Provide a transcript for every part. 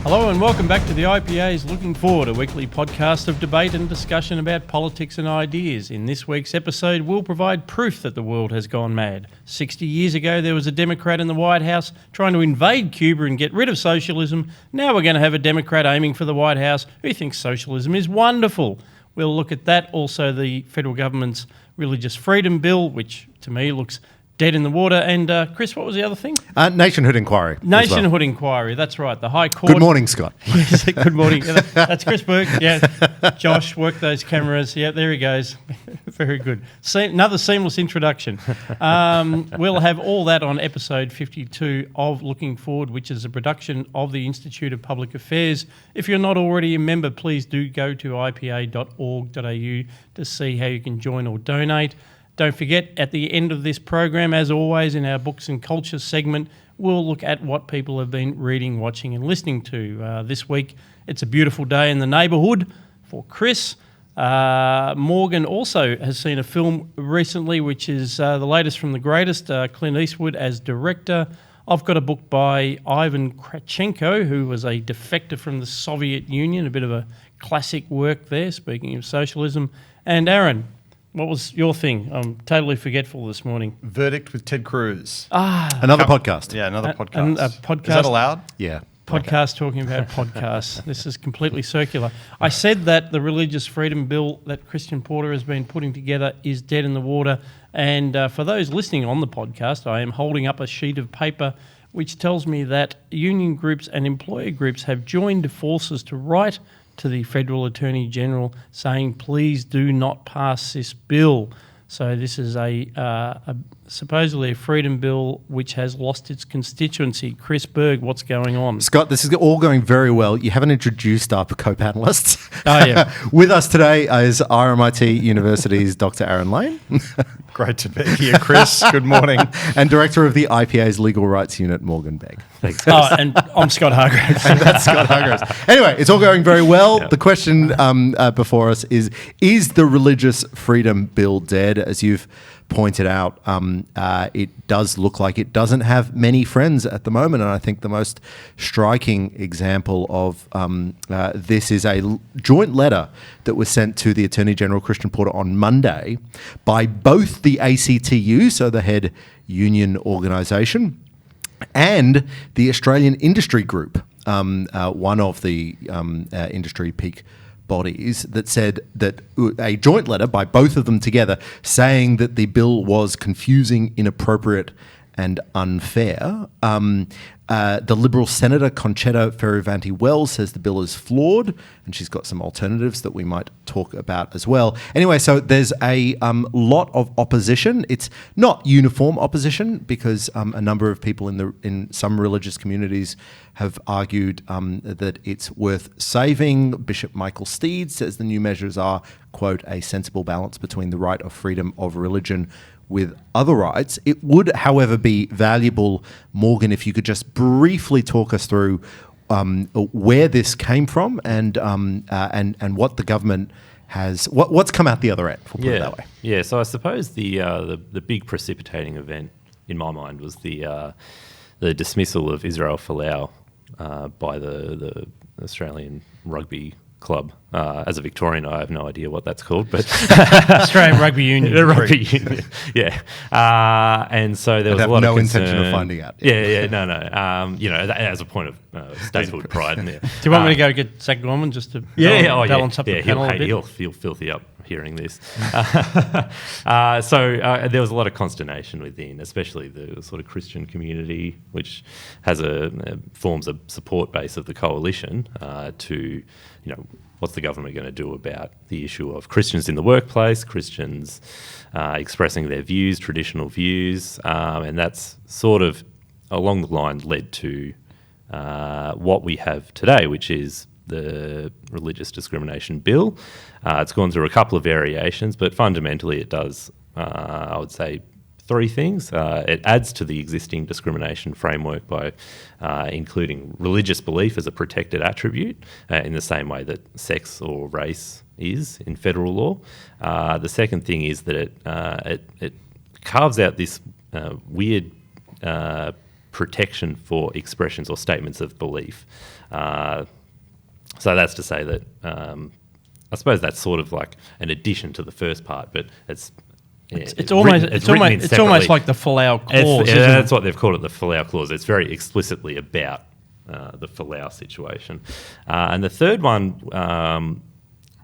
Hello and welcome back to the IPA's Looking Forward, a weekly podcast of debate and discussion about politics and ideas. In this week's episode, we'll provide proof that the world has gone mad. 60 years ago, there was a Democrat in the White House trying to invade Cuba and get rid of socialism. Now we're going to have a Democrat aiming for the White House who thinks socialism is wonderful. We'll look at that. Also, the federal government's religious freedom bill, which to me looks dead in the water. And Chris, what was the other thing? Nationhood inquiry. Nationhood inquiry, that's right. The High Court. Good morning, Scott. Yes, good morning. That's Chris Berg. Yeah, Josh, work those cameras. Yeah, there he goes. Very good. Another seamless introduction. We'll have all that on episode 52 of Looking Forward, which is a production of the Institute of Public Affairs. If you're not already a member, please do go to ipa.org.au to see how you can join or donate. Don't forget, at the end of this program, as always, in our Books and Culture segment, we'll look at what people have been reading, watching and listening to. This week, it's a beautiful day in the Neighbourhood for Chris. Morgan also has seen a film recently, which is the latest from the greatest, Clint Eastwood as director. I've got a book by Ivan Kravchenko, who was a defector from the Soviet Union, a bit of a classic work there, speaking of socialism. And Aaron, what was your thing? I'm totally forgetful this morning. Verdict with Ted Cruz. Another podcast. Yeah, another podcast. A podcast. Is that allowed? Yeah. Podcast talking about podcasts. This is completely circular. I said that the religious freedom bill that Christian Porter has been putting together is dead in the water. And for those listening on the podcast, I am holding up a sheet of paper which tells me that union groups and employer groups have joined forces to write to the Federal Attorney General saying, please do not pass this bill. So this is supposedly a freedom bill which has lost its constituency. Chris Berg, what's going on? Scott, this is all going very well. You haven't introduced our co-panelists. Oh, yeah. With us today is RMIT University's Dr. Aaron Lane. Great to be here, Chris. Good morning. And Director of the IPA's Legal Rights Unit, Morgan Begg. Thanks. And I'm Scott Hargreaves. And that's Scott Hargreaves. Anyway, it's all going very well. Yep. The question before us is the religious freedom bill dead? As you've pointed out, it does look like it doesn't have many friends at the moment. And I think the most striking example of this is a joint letter that was sent to the Attorney General, Christian Porter, on Monday by both the ACTU, so the head union organisation, and the Australian Industry Group, one of the industry peak bodies, that said that a joint letter by both of them together saying that the bill was confusing, inappropriate and unfair. The Liberal Senator Conchetta Fierravanti-Wells says the bill is flawed, and she's got some alternatives that we might talk about as well. Anyway, so there's a lot of opposition. It's not uniform opposition because a number of people in some religious communities have argued that it's worth saving. Bishop Michael Steed says the new measures are, quote, a sensible balance between the right of freedom of religion with other rights. It would, however, be valuable, Morgan, if you could just briefly talk us through where this came from and what the government has, what's come out the other end. We'll put it that way. Yeah. So I suppose the big precipitating event in my mind was the dismissal of Israel Folau by the Australian Rugby Club. As a Victorian, I have no idea what that's called, but Australian Rugby Union. The Rugby Union, yeah. And so there was a lot of concern. Intention of finding out. No. As a point of statehood pride. Yeah. Do you want me to go get Zach Gorman just to balance up the panel a bit? He'll feel filthy up hearing this. So there was a lot of consternation within, especially the sort of Christian community, which has forms a support base of the coalition to, what's the government going to do about the issue of Christians in the workplace, Christians expressing their views, traditional views, and that's sort of along the line led to what we have today, which is the Religious Discrimination Bill. It's gone through a couple of variations, but fundamentally it does, I would say, three things. It adds to the existing discrimination framework by including religious belief as a protected attribute in the same way that sex or race is in federal law. The second thing is that it carves out this weird protection for expressions or statements of belief. So that's to say that I suppose that's sort of like an addition to the first part, but it's almost like the Folau clause. That's what they've called it, the Folau clause. It's very explicitly about the Folau situation. And the third one,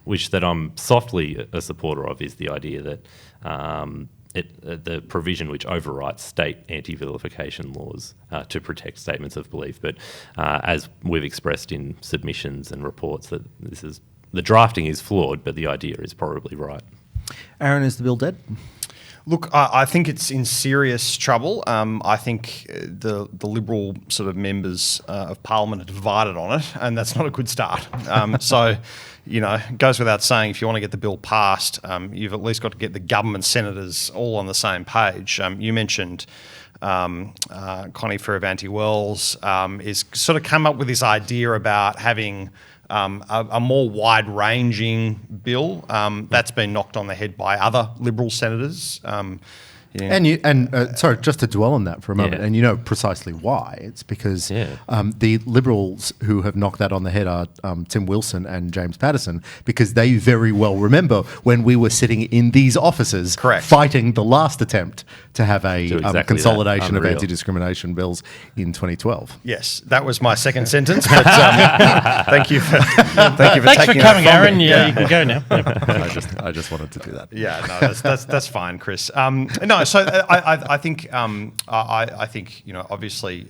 which that I'm softly a supporter of, is the idea that the provision which overwrites state anti-vilification laws to protect statements of belief. But as we've expressed in submissions and reports, that the drafting is flawed, but the idea is probably right. Aaron, is the bill dead? Look, I think it's in serious trouble. I think the Liberal sort of members of Parliament are divided on it, and that's not a good start. So, it goes without saying, if you want to get the bill passed, you've at least got to get the government senators all on the same page. You mentioned Connie Fierravanti-Wells is sort of come up with this idea about having a more wide-ranging bill that's been knocked on the head by other Liberal senators. Sorry, just to dwell on that for a moment, and you know precisely why. It's because the Liberals who have knocked that on the head are Tim Wilson and James Paterson, because they very well remember when we were sitting in these offices fighting the last attempt to have a consolidation of anti-discrimination bills in 2012. Yes, that was my second sentence, but thank you for Thanks for coming, Aaron. Yeah, you can go now. I just wanted to do that. Yeah, no, that's fine, Chris. No, so I think obviously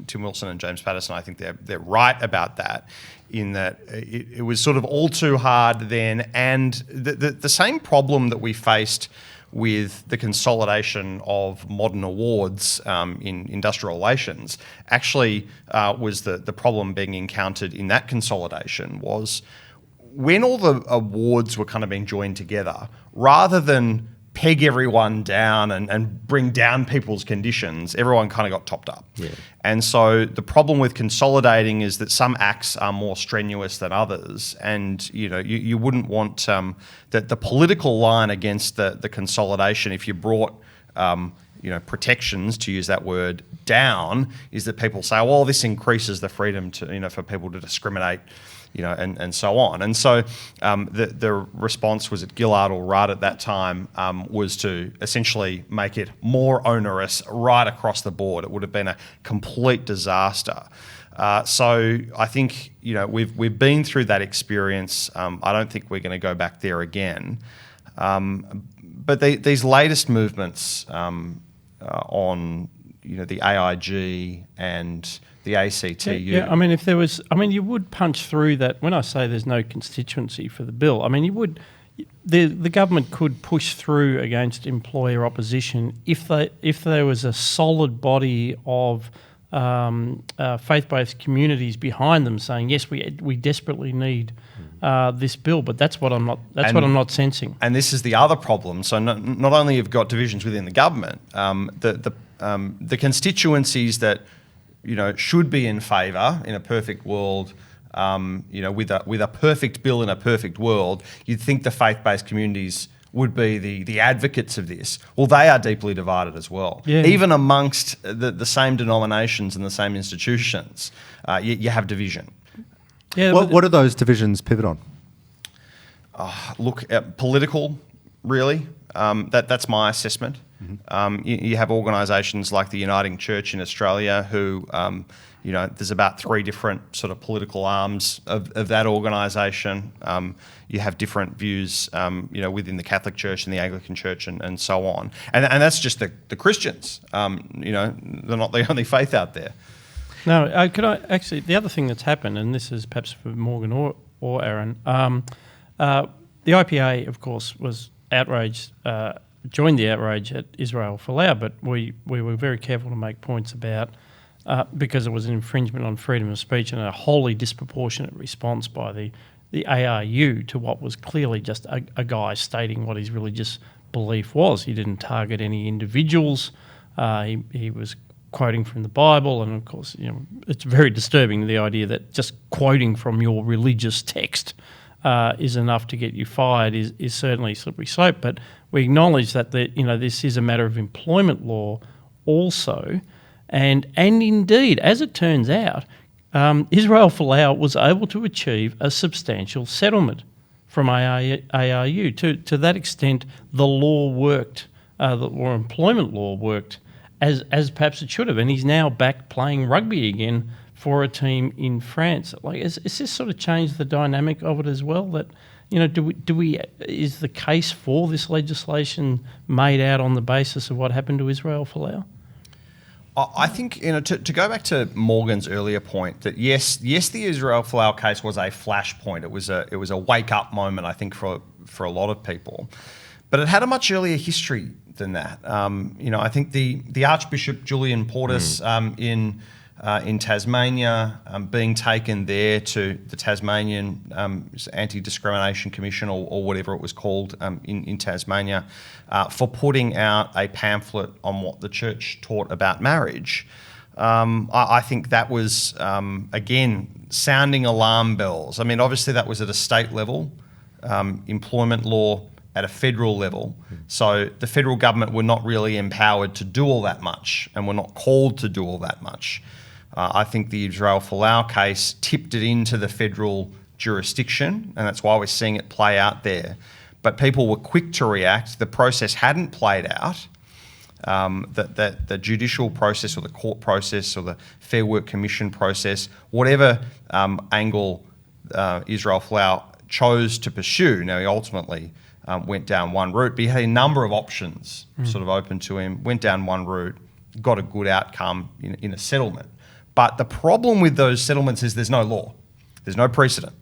Tim Wilson and James Paterson, I think they're right about that, in that it was sort of all too hard then, and the same problem that we faced with the consolidation of modern awards in industrial relations actually was the problem being encountered in that consolidation was when all the awards were kind of being joined together, rather than peg everyone down and bring down people's conditions, everyone kind of got topped up. Yeah. And so the problem with consolidating is that some acts are more strenuous than others, and you wouldn't want the political line against the consolidation, if you brought protections, to use that word, down, is that people say, well, this increases the freedom to for people to discriminate, and so on. And so the response was at Gillard or Rudd at that time was to essentially make it more onerous right across the board. It would have been a complete disaster. So I think we've been through that experience. I don't think we're going to go back there again. But these latest movements on the AIG and the ACTU. Yeah, I mean, if there was, you would punch through that. When I say there's no constituency for the bill, you would, the government could push through against employer opposition if there was a solid body of faith-based communities behind them saying, yes, we desperately need this bill, but that's what I'm not sensing. And this is the other problem. So not only have you got divisions within the government, the constituencies that should be in favour in a perfect world, with a perfect bill in a perfect world, you'd think the faith-based communities would be the advocates of this. Well, they are deeply divided as well. Yeah. Even amongst the same denominations and the same institutions, you have division. Yeah, what do those divisions pivot on? Look, political, really. That's my assessment. Mm-hmm. You have organisations like the Uniting Church in Australia who, there's about 3 different sort of political arms of that organisation. You have different views, within the Catholic Church and the Anglican Church and so on. And that's just the Christians. They're not the only faith out there. No, could I actually, the other thing that's happened, and this is perhaps for Morgan or Aaron, the IPA, of course, was outraged, joined the outrage at Israel Folau, but we were very careful to make points about, because it was an infringement on freedom of speech and a wholly disproportionate response by the ARU to what was clearly just a guy stating what his religious belief was. He didn't target any individuals. He was quoting from the Bible, and of course, it's very disturbing, the idea that just quoting from your religious text is enough to get you fired is certainly a slippery slope. But we acknowledge that this is a matter of employment law also, And indeed, as it turns out, Israel Folau was able to achieve a substantial settlement from ARU. To that extent, the law worked, or employment law worked as perhaps it should have. And he's now back playing rugby again for a team in France. Like, is this sort of changed the dynamic of it as well? That, you know, is the case for this legislation made out on the basis of what happened to Israel Folau? I think, you know, to go back to Morgan's earlier point, that yes, the Israel Folau case was a flashpoint. It was a wake up moment, I think, for a lot of people, but it had a much earlier history than that. You know, I think the Archbishop Julian Portis in Tasmania, being taken there to the Tasmanian Anti-Discrimination Commission or whatever it was called in Tasmania, for putting out a pamphlet on what the church taught about marriage. I think that was, again, sounding alarm bells. I mean, obviously that was at a state level, employment law at a federal level. So the federal government were not really empowered to do all that much and were not called to do all that much. I think the Israel Folau case tipped it into the federal jurisdiction, and that's why we're seeing it play out there. But people were quick to react. The process hadn't played out. The judicial process or the court process or the Fair Work Commission process, whatever angle Israel Folau chose to pursue. Now, he ultimately went down one route, but he had a number of options sort of open to him, went down one route, got a good outcome in a settlement. But the problem with those settlements is there's no law. There's no precedent.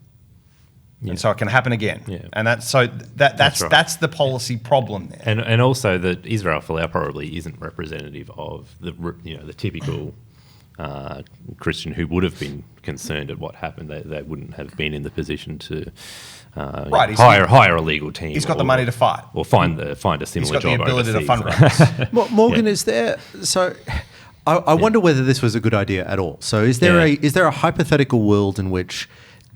Yeah. And so it can happen again. Yeah. And that's right. That's the policy problem there. And also that Israel Folau probably isn't representative of the typical Christian who would have been concerned at what happened. They wouldn't have been in the position to hire a legal team. He's got the money to fight, or find a similar job. He's got the ability to fundraise. Morgan, is there so? I wonder whether this was a good idea at all. So is there a hypothetical world in which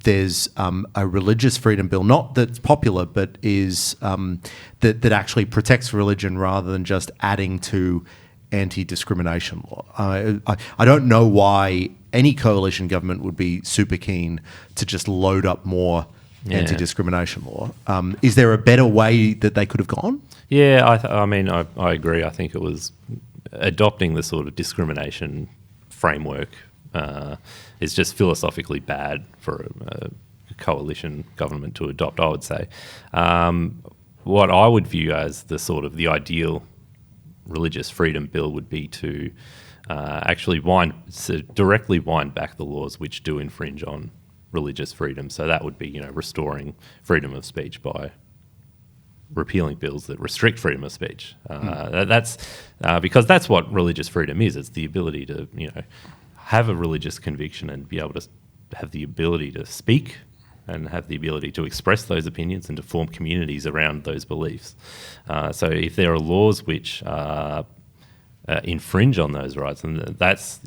there's a religious freedom bill, not that's popular, but is that actually protects religion rather than just adding to anti-discrimination law? I don't know why any coalition government would be super keen to just load up more anti-discrimination law. Is there a better way that they could have gone? Yeah, I agree. I think it was adopting the sort of discrimination framework is just philosophically bad for a coalition government to adopt, I would say. What I would view as the ideal religious freedom bill would be to actually directly wind back the laws which do infringe on religious freedom. So that would be, restoring freedom of speech by repealing bills that restrict freedom of speech. That's because that's what religious freedom is. It's the ability to, have a religious conviction and be able to have the ability to speak and have the ability to express those opinions and to form communities around those beliefs. So if there are laws which infringe on those rights, and that's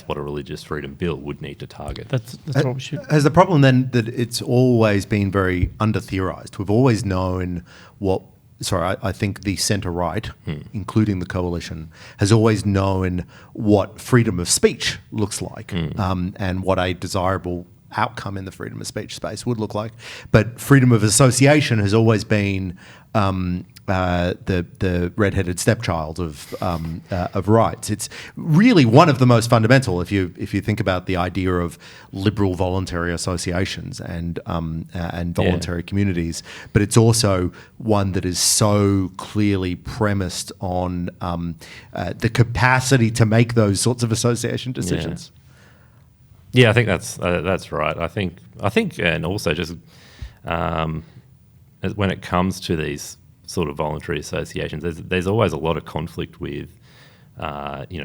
what a religious freedom bill would need to target. That's what we should. Has the problem then that it's always been very under-theorised? We've always known I think the centre-right, including the coalition, has always known what freedom of speech looks like and what a desirable outcome in the freedom of speech space would look like. But freedom of association has always been the red-headed stepchild of rights. It's really one of the most fundamental if you think about the idea of liberal voluntary associations and voluntary communities. But it's also one that is so clearly premised on the capacity to make those sorts of association decisions. Yeah, I think that's right. I think, and also just when it comes to these sort of voluntary associations, there's always a lot of conflict with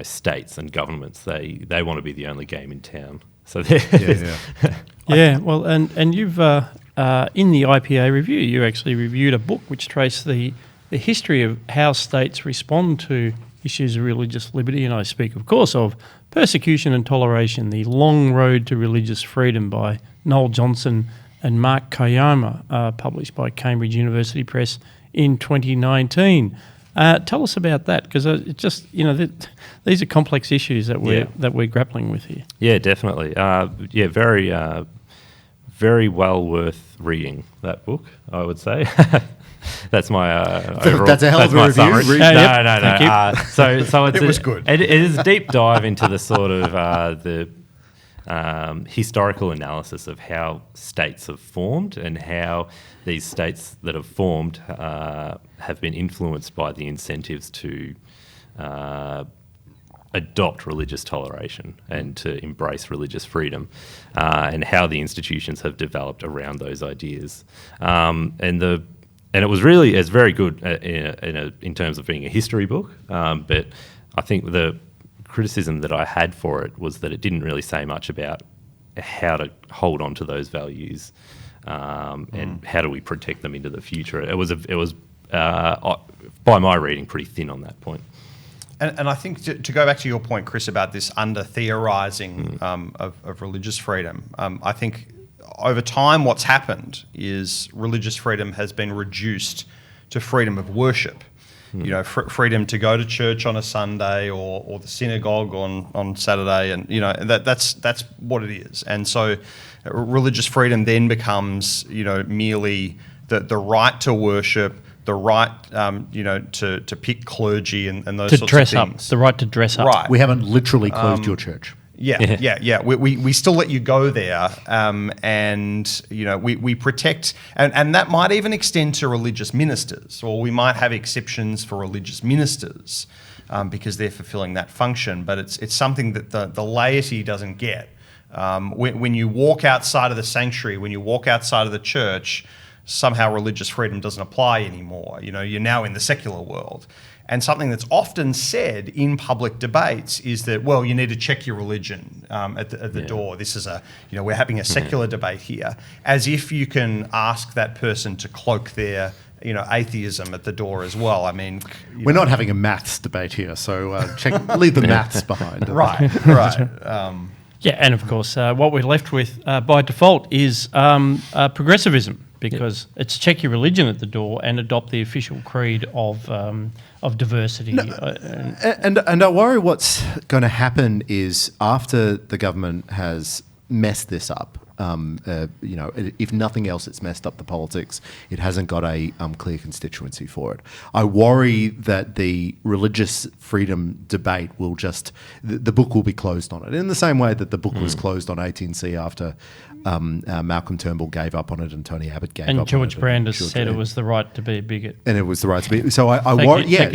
states and governments. They want to be the only game in town. So well, and you've in the IPA review, you actually reviewed a book which traced the history of how states respond to issues of religious liberty, and I speak, of course, of Persecution and Toleration: The Long Road to Religious Freedom by Noel Johnson and Mark Koyama, published by Cambridge University Press in 2019. Tell us about that, because it just, these are complex issues that we're grappling with here. Yeah, definitely. Very, very well worth reading, that book, I would say. That's my overall. That's a hell of a review. No. Thank you. So it's It was good. It is a deep dive into the sort of the historical analysis of how states have formed and how these states that have formed have been influenced by the incentives to adopt religious toleration and to embrace religious freedom, and how the institutions have developed around those ideas. And it's very good in terms of being a history book, but I think the criticism that I had for it was that it didn't really say much about how to hold on to those values and how do we protect them into the future. It was by my reading, pretty thin on that point. And I think to go back to your point, Chris, about this under-theorising of religious freedom, I think over time what's happened is religious freedom has been reduced to freedom of worship. Freedom to go to church on a Sunday or the synagogue on Saturday, and that's what it is. And so religious freedom then becomes merely the right to worship, the right to pick clergy and those sorts of things. To dress up, the right to dress up. Right. We haven't literally closed your church. Yeah. We still let you go there, and we protect, and that might even extend to religious ministers, or we might have exceptions for religious ministers because they're fulfilling that function. But it's something that the laity doesn't get. When you walk outside of the sanctuary, when you walk outside of the church, somehow religious freedom doesn't apply anymore. You're now in the secular world. And something that's often said in public debates is that, well, you need to check your religion at the door. This is we're having a secular debate here, as if you can ask that person to cloak their, atheism at the door as well. I mean, we're not having a maths debate here, so leave the maths behind. Right. Yeah, and of course, what we're left with by default is progressivism, because it's check your religion at the door and adopt the official creed of diversity. And I worry what's going to happen is after the government has messed this up, if nothing else, it's messed up the politics. It hasn't got a clear constituency for it. I worry that the religious freedom debate will the book will be closed on it, in the same way that the book was closed on 18C after Malcolm Turnbull gave up on it and Tony Abbott gave up on it. And George Brandis said it was the right to be a bigot. And it was the right to be. So I worry. Yeah.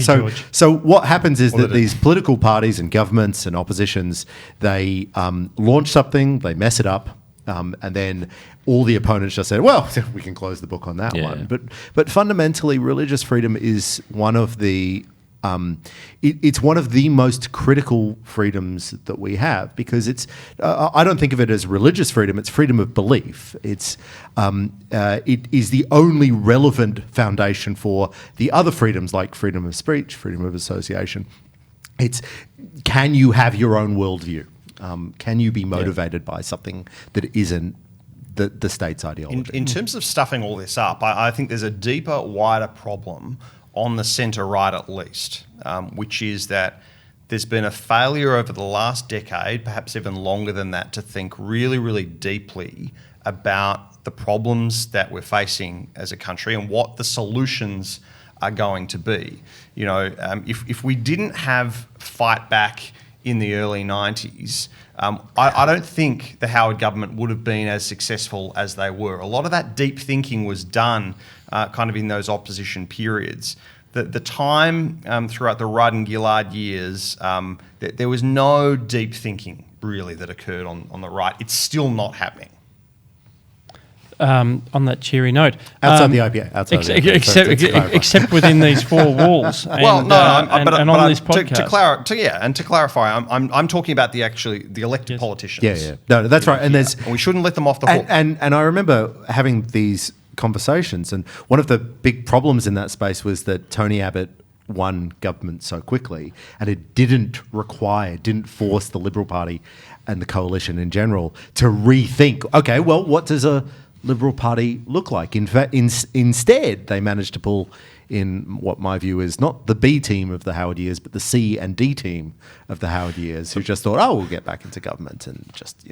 So what happens is that these political parties and governments and oppositions, they launch something, they mess it up. And then all the opponents just said, well, we can close the book on that one. But fundamentally, religious freedom is one of the it's one of the most critical freedoms that we have, because it's I don't think of it as religious freedom, it's freedom of belief. It is the only relevant foundation for the other freedoms, like freedom of speech, freedom of association. It's, can you have your own worldview? Can you be motivated by something that isn't the state's ideology? In terms of stuffing all this up, I think there's a deeper, wider problem on the centre-right at least, which is that there's been a failure over the last decade, perhaps even longer than that, to think really, really deeply about the problems that we're facing as a country and what the solutions are going to be. If we didn't have Fight Back in the early 90s, I don't think the Howard government would have been as successful as they were. A lot of that deep thinking was done kind of in those opposition periods. The time throughout the Rudd and Gillard years, there was no deep thinking really that occurred on the right. It's still not happening. On that cheery note, outside the IPA, except within these four walls. And, on this podcast. To clarify, I'm talking about the elected politicians. Yeah. No, that's right. And we shouldn't let them off the hook. And I remember having these conversations, and one of the big problems in that space was that Tony Abbott won government so quickly, and it didn't force the Liberal Party and the coalition in general to rethink, okay, well, what does a Liberal Party look like? In fact, instead, they managed to pull in what my view is not the B team of the Howard years, but the C and D team of the Howard years, who just thought, we'll get back into government and just,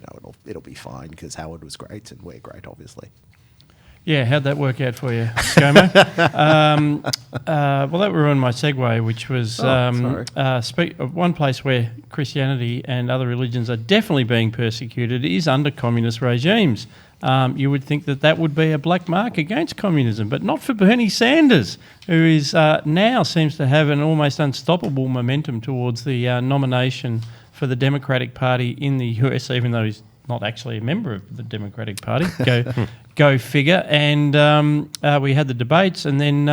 it'll be fine because Howard was great and we're great, obviously. Yeah, how'd that work out for you, ScoMo? Well, that ruined my segue, which was one place where Christianity and other religions are definitely being persecuted is under communist regimes. You would think that would be a black mark against communism, but not for Bernie Sanders, who is now seems to have an almost unstoppable momentum towards the nomination for the Democratic Party in the US, even though he's not actually a member of the Democratic Party. Go figure. And we had the debates, and then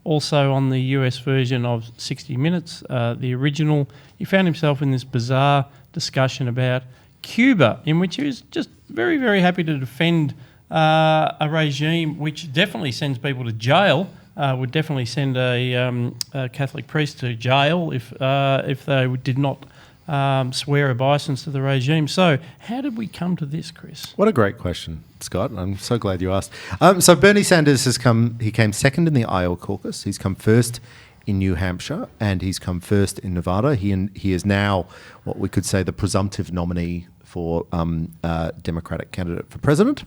also on the US version of 60 Minutes, the original, he found himself in this bizarre discussion about Cuba, in which he was just very, very happy to defend a regime which definitely sends people to jail, would definitely send a Catholic priest to jail if they did not swear obeisance to the regime. So how did we come to this, Chris? What a great question, Scott. I'm so glad you asked. So Bernie Sanders he came second in the Iowa caucus. He's come first in New Hampshire, and he's come first in Nevada. He is now what we could say the presumptive nominee for Democratic candidate for president.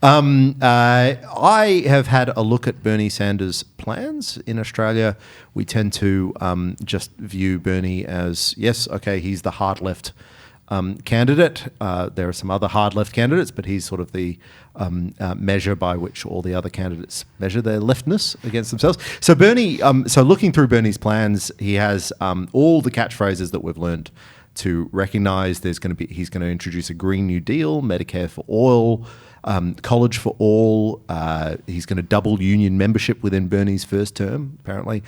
I have had a look at Bernie Sanders' plans. In Australia, we tend to just view Bernie as, yes, okay, he's the hard left candidate. There are some other hard left candidates, but he's sort of the measure by which all the other candidates measure their leftness against themselves. So Bernie, so looking through Bernie's plans, he has all the catchphrases that we've learned to recognise. He's going to introduce a Green New Deal, Medicare for all, college for all. He's going to double union membership within Bernie's first term, apparently.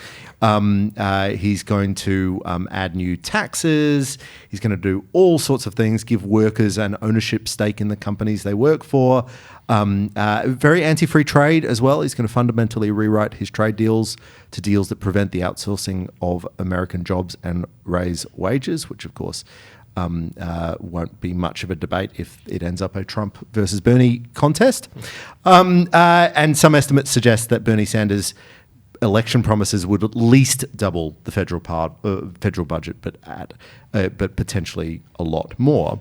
He's going to add new taxes. He's going to do all sorts of things, give workers an ownership stake in the companies they work for. Very anti-free trade as well. He's going to fundamentally rewrite his trade deals to deals that prevent the outsourcing of American jobs and raise wages, which of course won't be much of a debate if it ends up a Trump versus Bernie contest. And some estimates suggest that Bernie Sanders' election promises would at least double the federal budget, but potentially a lot more.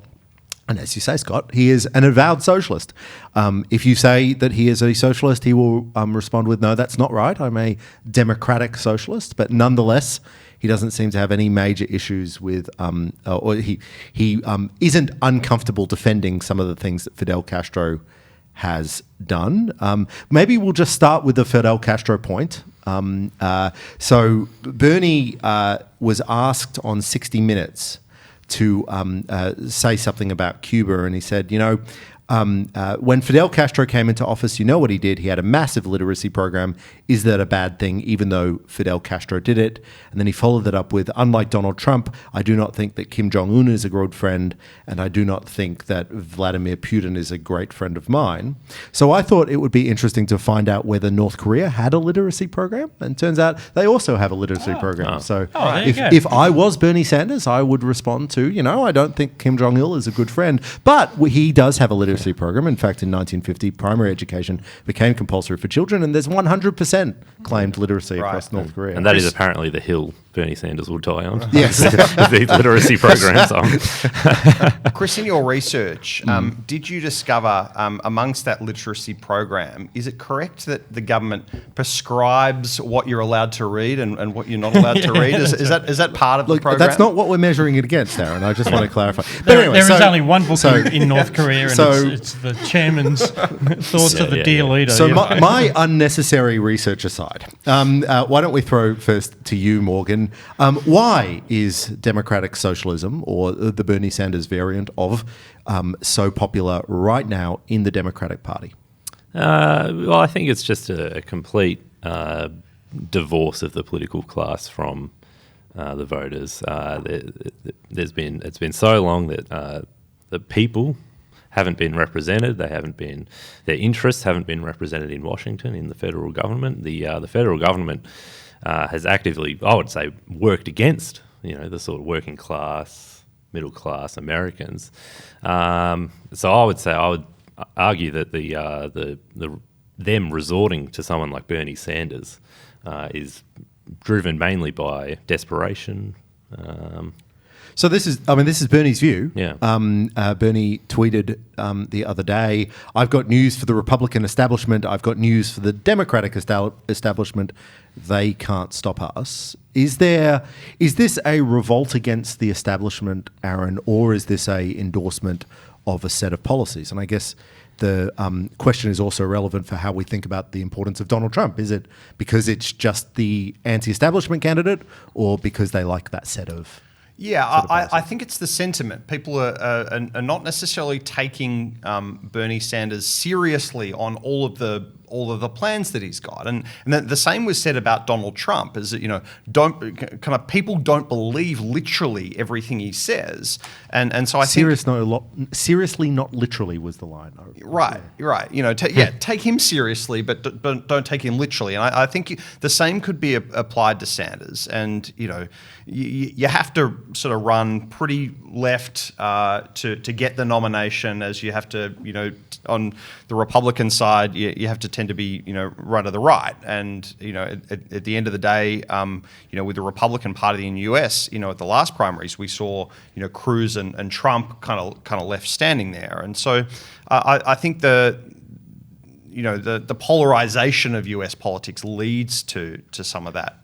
And as you say, Scott, he is an avowed socialist. If you say that he is a socialist, he will respond with, no, that's not right. I'm a democratic socialist. But nonetheless, he doesn't seem to have any major issues with, or he isn't uncomfortable defending some of the things that Fidel Castro has done. Maybe we'll just start with the Fidel Castro point. So Bernie was asked on 60 Minutes to say something about Cuba, and he said, when Fidel Castro came into office, you know what he did? He had a massive literacy program. Is that a bad thing, even though Fidel Castro did it? And then he followed that up with, unlike Donald Trump, I do not think that Kim Jong-un is a good friend, and I do not think that Vladimir Putin is a great friend of mine. So I thought it would be interesting to find out whether North Korea had a literacy program, and turns out they also have a literacy program. So if I was Bernie Sanders, I would respond to, I don't think Kim Jong-il is a good friend, but he does have a literacy program. In fact, in 1950, primary education became compulsory for children, and there's 100% claimed literacy across North Korea. And that is apparently the hill Bernie Sanders will die on. Yes. The literacy programs on. Chris, in your research, did you discover amongst that literacy program, is it correct that the government prescribes what you're allowed to read and what you're not allowed to read? Is that part of the program? That's not what we're measuring it against, Aaron. I just want to clarify. There is only one book in North Korea, and it's the chairman's thoughts of the dear leader. So my unnecessary research aside, why don't we throw first to you, Morgan? Why is democratic socialism, or the Bernie Sanders variant of, so popular right now in the Democratic Party? Well, I think it's just a complete divorce of the political class from the voters. It's been so long that the people haven't been represented. Their interests haven't been represented in Washington, in the federal government. The federal government has actively, I would say, worked against the sort of working class, middle class Americans. So I would say I would argue that them resorting to someone like Bernie Sanders is driven mainly by desperation. So this is Bernie's view. Yeah. Bernie tweeted the other day, "I've got news for the Republican establishment. I've got news for the Democratic establishment. They can't stop us." Is this a revolt against the establishment, Aaron, or is this a endorsement of a set of policies? And I guess the question is also relevant for how we think about the importance of Donald Trump. Is it because it's just the anti-establishment candidate, or because they like that set of? Yeah, I think it's the sentiment. People are not necessarily taking Bernie Sanders seriously on all of the plans that he's got, and the same was said about Donald Trump. Is that people don't believe literally everything he says, and so I think seriously, not literally was the line. Right. Take him seriously, but don't take him literally. And I think the same could be applied to Sanders. And you have to sort of run pretty left to get the nomination, as you have to, on the Republican side, you have to tend to be, right to the right. And, at the end of the day, with the Republican Party in the US, at the last primaries, we saw, Cruz and Trump kind of left standing there. And so I think the polarization of US politics leads to some of that.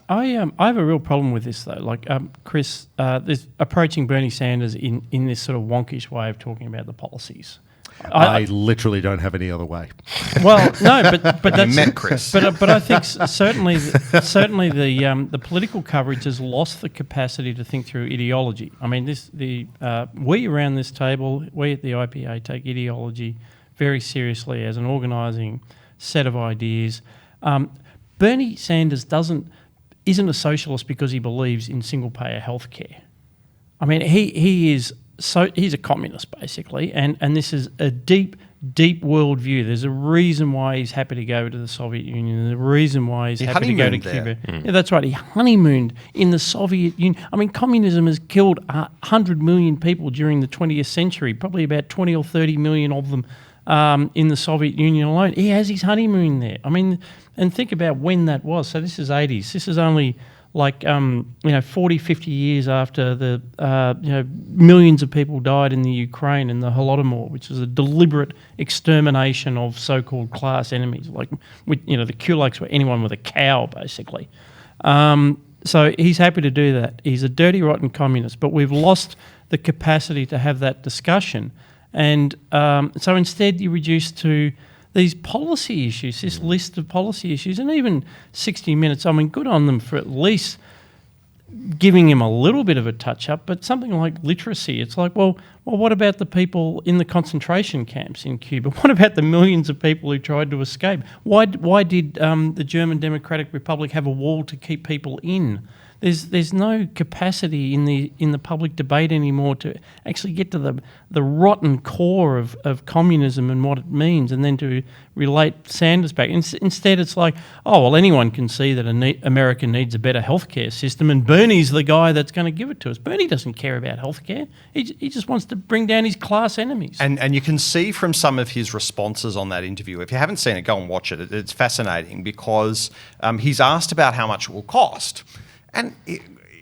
I have a real problem with this though. Like Chris, this approaching Bernie Sanders in this sort of wonkish way of talking about the policies. I literally don't have any other way. Well, no, but that's you met Chris. But I think certainly the political coverage has lost the capacity to think through ideology. I mean, we around this table, we at the IPA take ideology very seriously as an organising set of ideas. Bernie Sanders isn't a socialist because he believes in single payer healthcare. I mean, he's a communist basically, and this is a deep world view. There's a reason why he's happy to go to the Soviet Union. There's a reason why he's happy to go to Cuba. Yeah, that's right. He honeymooned in the Soviet Union. I mean, communism has killed 100 million people during the 20th century, probably about 20 or 30 million of them in the Soviet Union alone. He has his honeymoon there. I mean, and think about when that was. So this is 80s. This is only like 40, 50 years after the millions of people died in the Ukraine in the Holodomor, which was a deliberate extermination of so-called class enemies. Like, the kulaks were anyone with a cow, basically. So he's happy to do that. He's a dirty, rotten communist, but we've lost the capacity to have that discussion. And so instead you reduce to these policy issues, this list of policy issues, and even 60 Minutes, I mean, good on them for at least giving him a little bit of a touch-up, but something like literacy, it's like, well, what about the people in the concentration camps in Cuba? What about the millions of people who tried to escape? Why did the German Democratic Republic have a wall to keep people in? There's no capacity in the public debate anymore to actually get to the rotten core of communism and what it means, and then to relate Sanders back. Instead, it's like, anyone can see that America needs a better healthcare system, and Bernie's the guy that's going to give it to us. Bernie doesn't care about healthcare. He just wants to bring down his class enemies. And you can see from some of his responses on that interview, if you haven't seen it, go and watch it. It's fascinating because he's asked about how much it will cost. And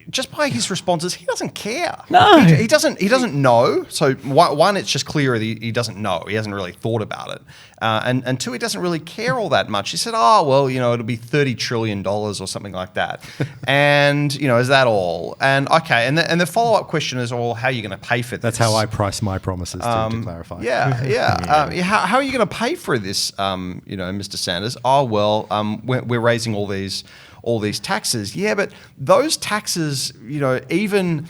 just by his responses, he doesn't care. No, he doesn't know. So one, it's just clear that he doesn't know. He hasn't really thought about it. And two, he doesn't really care all that much. He said, it'll be $30 trillion or something like that. And is that all? And okay, and the follow up question is, how are you going to pay for this? That's how I price my promises. To clarify. Yeah. How are you going to pay for this? Mr. Sanders. We're raising all these taxes. Yeah, but those taxes, even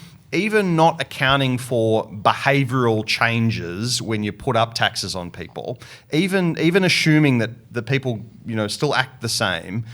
not accounting for behavioural changes when you put up taxes on people, even assuming that the people, still act the same,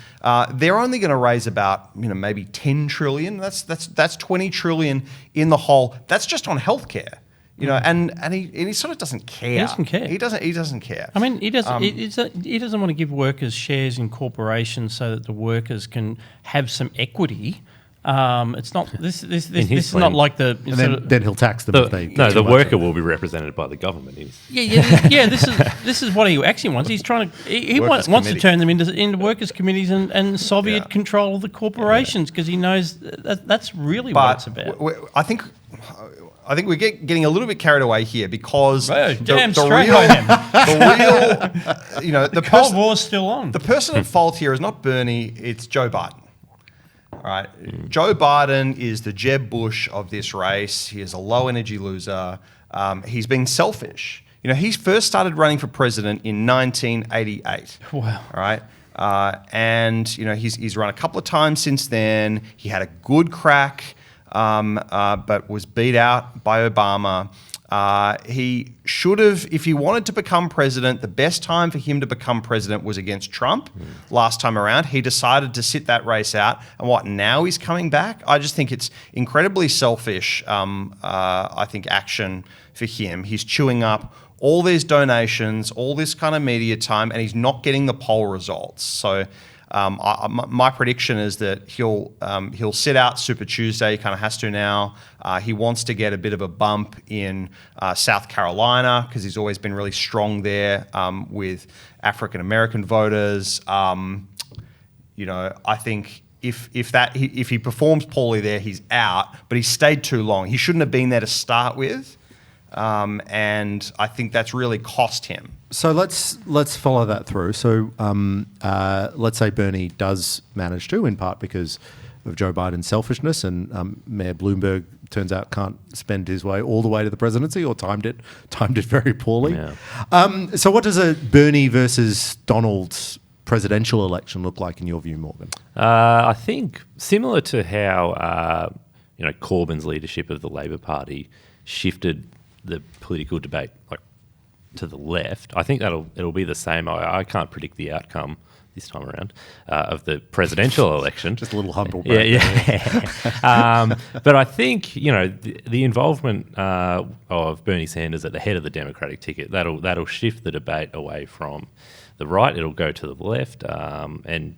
they're only going to raise about, maybe 10 trillion. That's 20 trillion in the whole. That's just on healthcare. And he sort of doesn't care. He doesn't care. He doesn't care. I mean, he doesn't want to give workers shares in corporations so that the workers can have some equity. It's not this is not like the And then he'll tax them if they get the too much worker of it. will be represented by the government. yeah. This is what he actually wants. He's trying to he Workers' wants to committee. turn them into workers' committees and Soviet control of the corporations because he knows that's really what it's about. I think we're getting a little bit carried away here because Damn straight I am. the real, the Cold War's still on. The person at fault here is not Bernie, it's Joe Biden. All right. Joe Biden is the Jeb Bush of this race. He is a low energy loser. He's being selfish. He first started running for president in 1988. Wow. All right. And he's run a couple of times since then. He had a good crack, but was beat out by Obama. He should have, if he wanted to become president, the best time for him to become president was against Trump last time around. He decided to sit that race out. And now he's coming back? I just think it's incredibly selfish, I think, action for him. He's chewing up all these donations, all this kind of media time, and he's not getting the poll results. So my prediction is that he'll sit out Super Tuesday. He kind of has to now. He wants to get a bit of a bump in South Carolina because he's always been really strong there with African American voters. I think if he performs poorly there, he's out. But he stayed too long. He shouldn't have been there to start with. And I think that's really cost him. So let's follow that through. So let's say Bernie does manage to, in part because of Joe Biden's selfishness, and Mayor Bloomberg turns out can't spend his way all the way to the presidency, or timed it very poorly. Yeah. So what does a Bernie versus Donald presidential election look like in your view, Morgan? I think similar to how Corbyn's leadership of the Labor Party shifted the political debate to the left. I think it'll be the same. I can't predict the outcome this time around of the presidential election. Just a little humble. Yeah. But I think the involvement of Bernie Sanders at the head of the Democratic ticket that'll shift the debate away from the right. It'll go to the left, and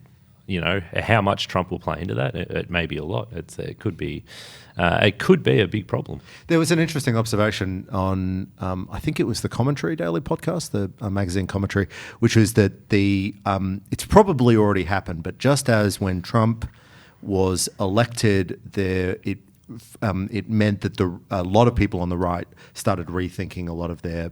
how much Trump will play into that. It may be a lot. It could be a big problem. There was an interesting observation on, I think it was the Commentary Daily podcast, the magazine Commentary, which was that it's probably already happened, but just as when Trump was elected, it meant that a lot of people on the right started rethinking a lot of their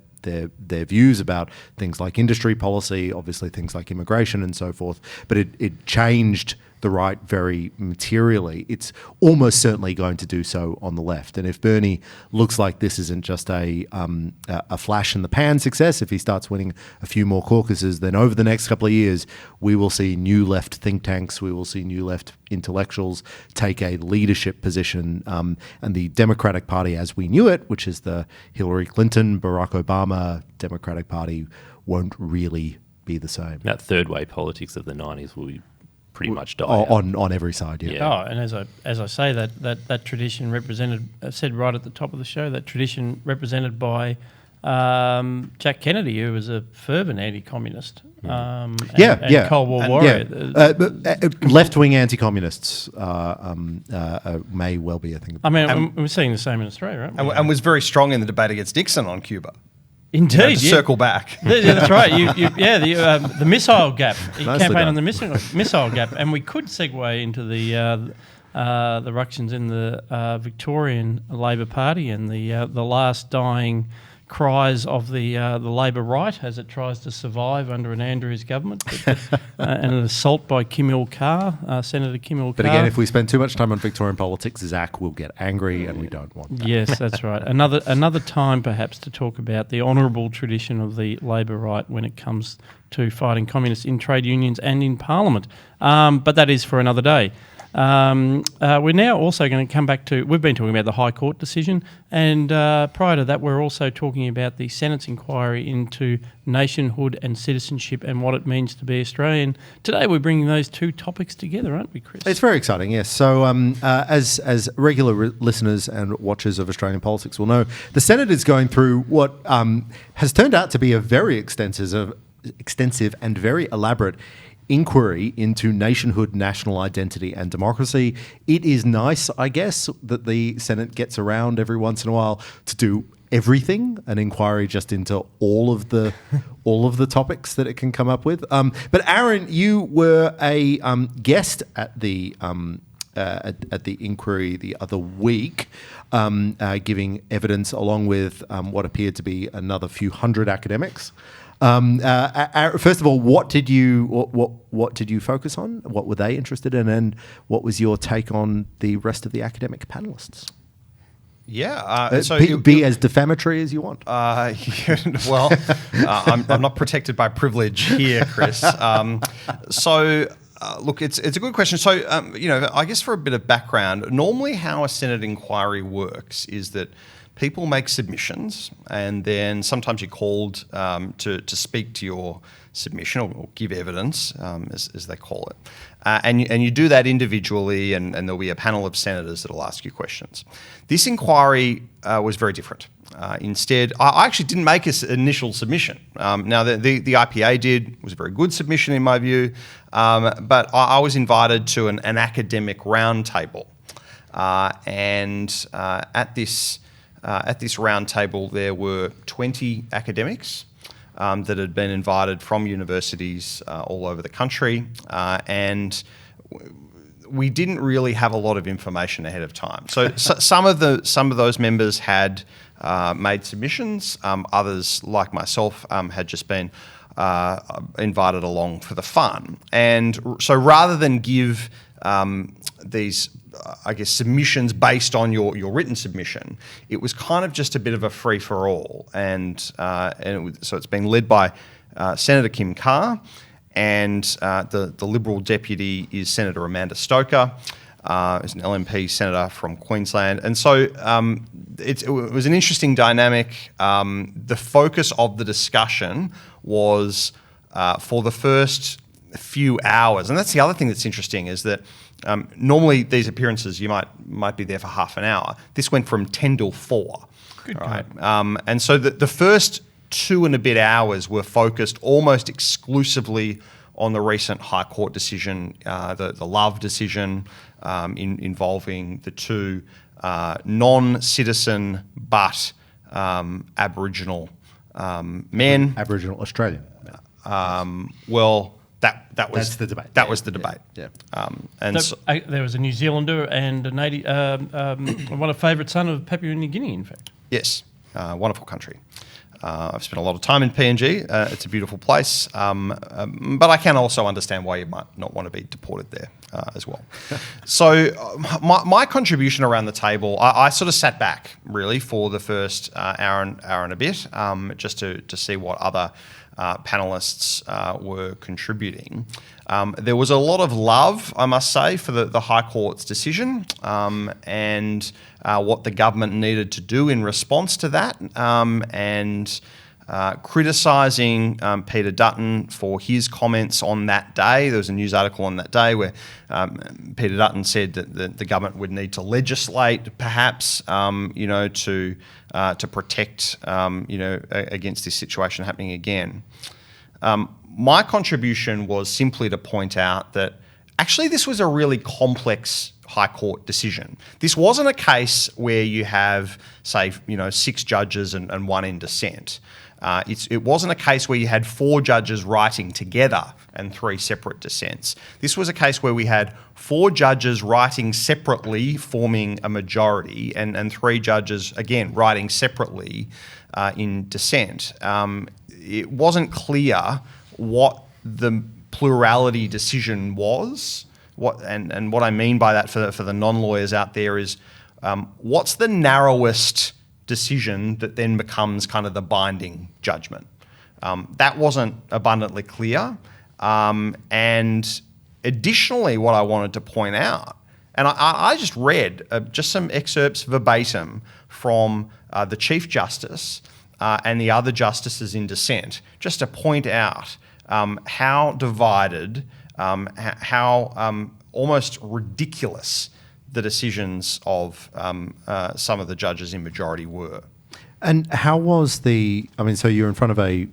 views about things like industry policy, obviously things like immigration and so forth. But it changed the right very materially. It's almost certainly going to do so on the left. And if Bernie looks like this isn't just a flash in the pan success, if he starts winning a few more caucuses, then over the next couple of years, we will see new left think tanks, we will see new left intellectuals take a leadership position, and the Democratic Party as we knew it, which is the Hillary Clinton, Barack Obama Democratic Party, won't really be the same. That third way politics of the 90s will be pretty much die on every side. Yeah. Oh, and as I say, that tradition represented, I said right at the top of the show, that tradition represented by Jack Kennedy, who was a fervent anti-communist, and Cold War warrior. Left-wing anti-communists may well be a thing. I mean, we're seeing the same in Australia, right? And was very strong in the debate against Nixon on Cuba. Indeed, to circle back. Yeah, that's right. The missile gap. Campaign done. on the missile gap, and we could segue into the ructions in the Victorian Labor Party and the last dying cries of the Labor right as it tries to survive under an Andrews government, and an assault by Kim Il-kar, Senator Kim Il-kar. But again, if we spend too much time on Victorian politics, Zach will get angry, and we don't want that. Yes, that's right. Another time, perhaps, to talk about the honourable tradition of the Labor right when it comes to fighting communists in trade unions and in Parliament. But that is for another day. We're now also going to come back to, we've been talking about the High Court decision, and prior to that we're also talking about the Senate's inquiry into nationhood and citizenship and what it means to be Australian. Today we're bringing those two topics together, aren't we, Chris? It's very exciting, yes. So as regular listeners and watchers of Australian politics will know, the Senate is going through what has turned out to be a very extensive and very elaborate inquiry into nationhood, national identity, and democracy. It is nice, I guess, that the Senate gets around every once in a while to do everything, an inquiry just into all of the topics that it can come up with. But Aaron, you were a guest at the inquiry the other week, giving evidence along with what appeared to be another few hundred academics. First of all, what did you focus on? What were they interested in, and what was your take on the rest of the academic panelists? Yeah, so be as defamatory as you want. Well, I'm not protected by privilege here, Chris. Look, it's a good question. So, I guess for a bit of background, normally how a Senate inquiry works is that people make submissions, and then sometimes you're called to speak to your submission or give evidence, as they call it. And you do that individually, and there'll be a panel of senators that'll ask you questions. This inquiry was very different. Instead, I actually didn't make an initial submission. Now, the IPA did. It was a very good submission in my view, but I was invited to an academic roundtable. And at this roundtable, there were 20 academics that had been invited from universities all over the country, and we didn't really have a lot of information ahead of time. So some of those members had made submissions. Others, like myself, had just been invited along for the fun. And so rather than give these, I guess, submissions based on your written submission, it was kind of just a bit of a free-for-all. So it's been led by Senator Kim Carr, and the Liberal deputy is Senator Amanda Stoker, who's an LNP senator from Queensland. And so it was an interesting dynamic. The focus of the discussion was for the first few hours, and that's the other thing that's interesting, is that normally these appearances you might be there for half an hour. This went from 10 till 4. Good. Right? And so the first 2 and a bit hours were focused almost exclusively on the recent High Court decision, the Love decision, involving the 2 non-citizen but Aboriginal men. Aboriginal Australian. That was That's the debate. That was the debate. Yeah. There was a New Zealander and a native, one of favourite son of Papua New Guinea, in fact. Yes, wonderful country. I've spent a lot of time in PNG. It's a beautiful place, but I can also understand why you might not want to be deported there as well. So my contribution around the table, I sort of sat back really for the first hour and a bit, just to see what other panellists were contributing. There was a lot of love, I must say, for the High Court's decision and what the government needed to do in response to that, and criticising Peter Dutton for his comments on that day. There was a news article on that day where Peter Dutton said that the government would need to legislate, perhaps, to protect, against this situation happening again. My contribution was simply to point out that actually this was a really complex High Court decision. This wasn't a case where you have, say, 6 judges and 1 in dissent. It wasn't a case where you had 4 judges writing together and 3 separate dissents. This was a case where we had 4 judges writing separately, forming a majority, and 3 judges, again, writing separately in dissent. It wasn't clear what the plurality decision was. What I mean by that for the non-lawyers out there is what's the narrowest decision that then becomes kind of the binding judgment. That wasn't abundantly clear. And additionally, what I wanted to point out, and I just read just some excerpts verbatim from the Chief Justice and the other justices in dissent, just to point out how divided, how almost ridiculous the decisions of some of the judges in majority were. And how was so you're in front of a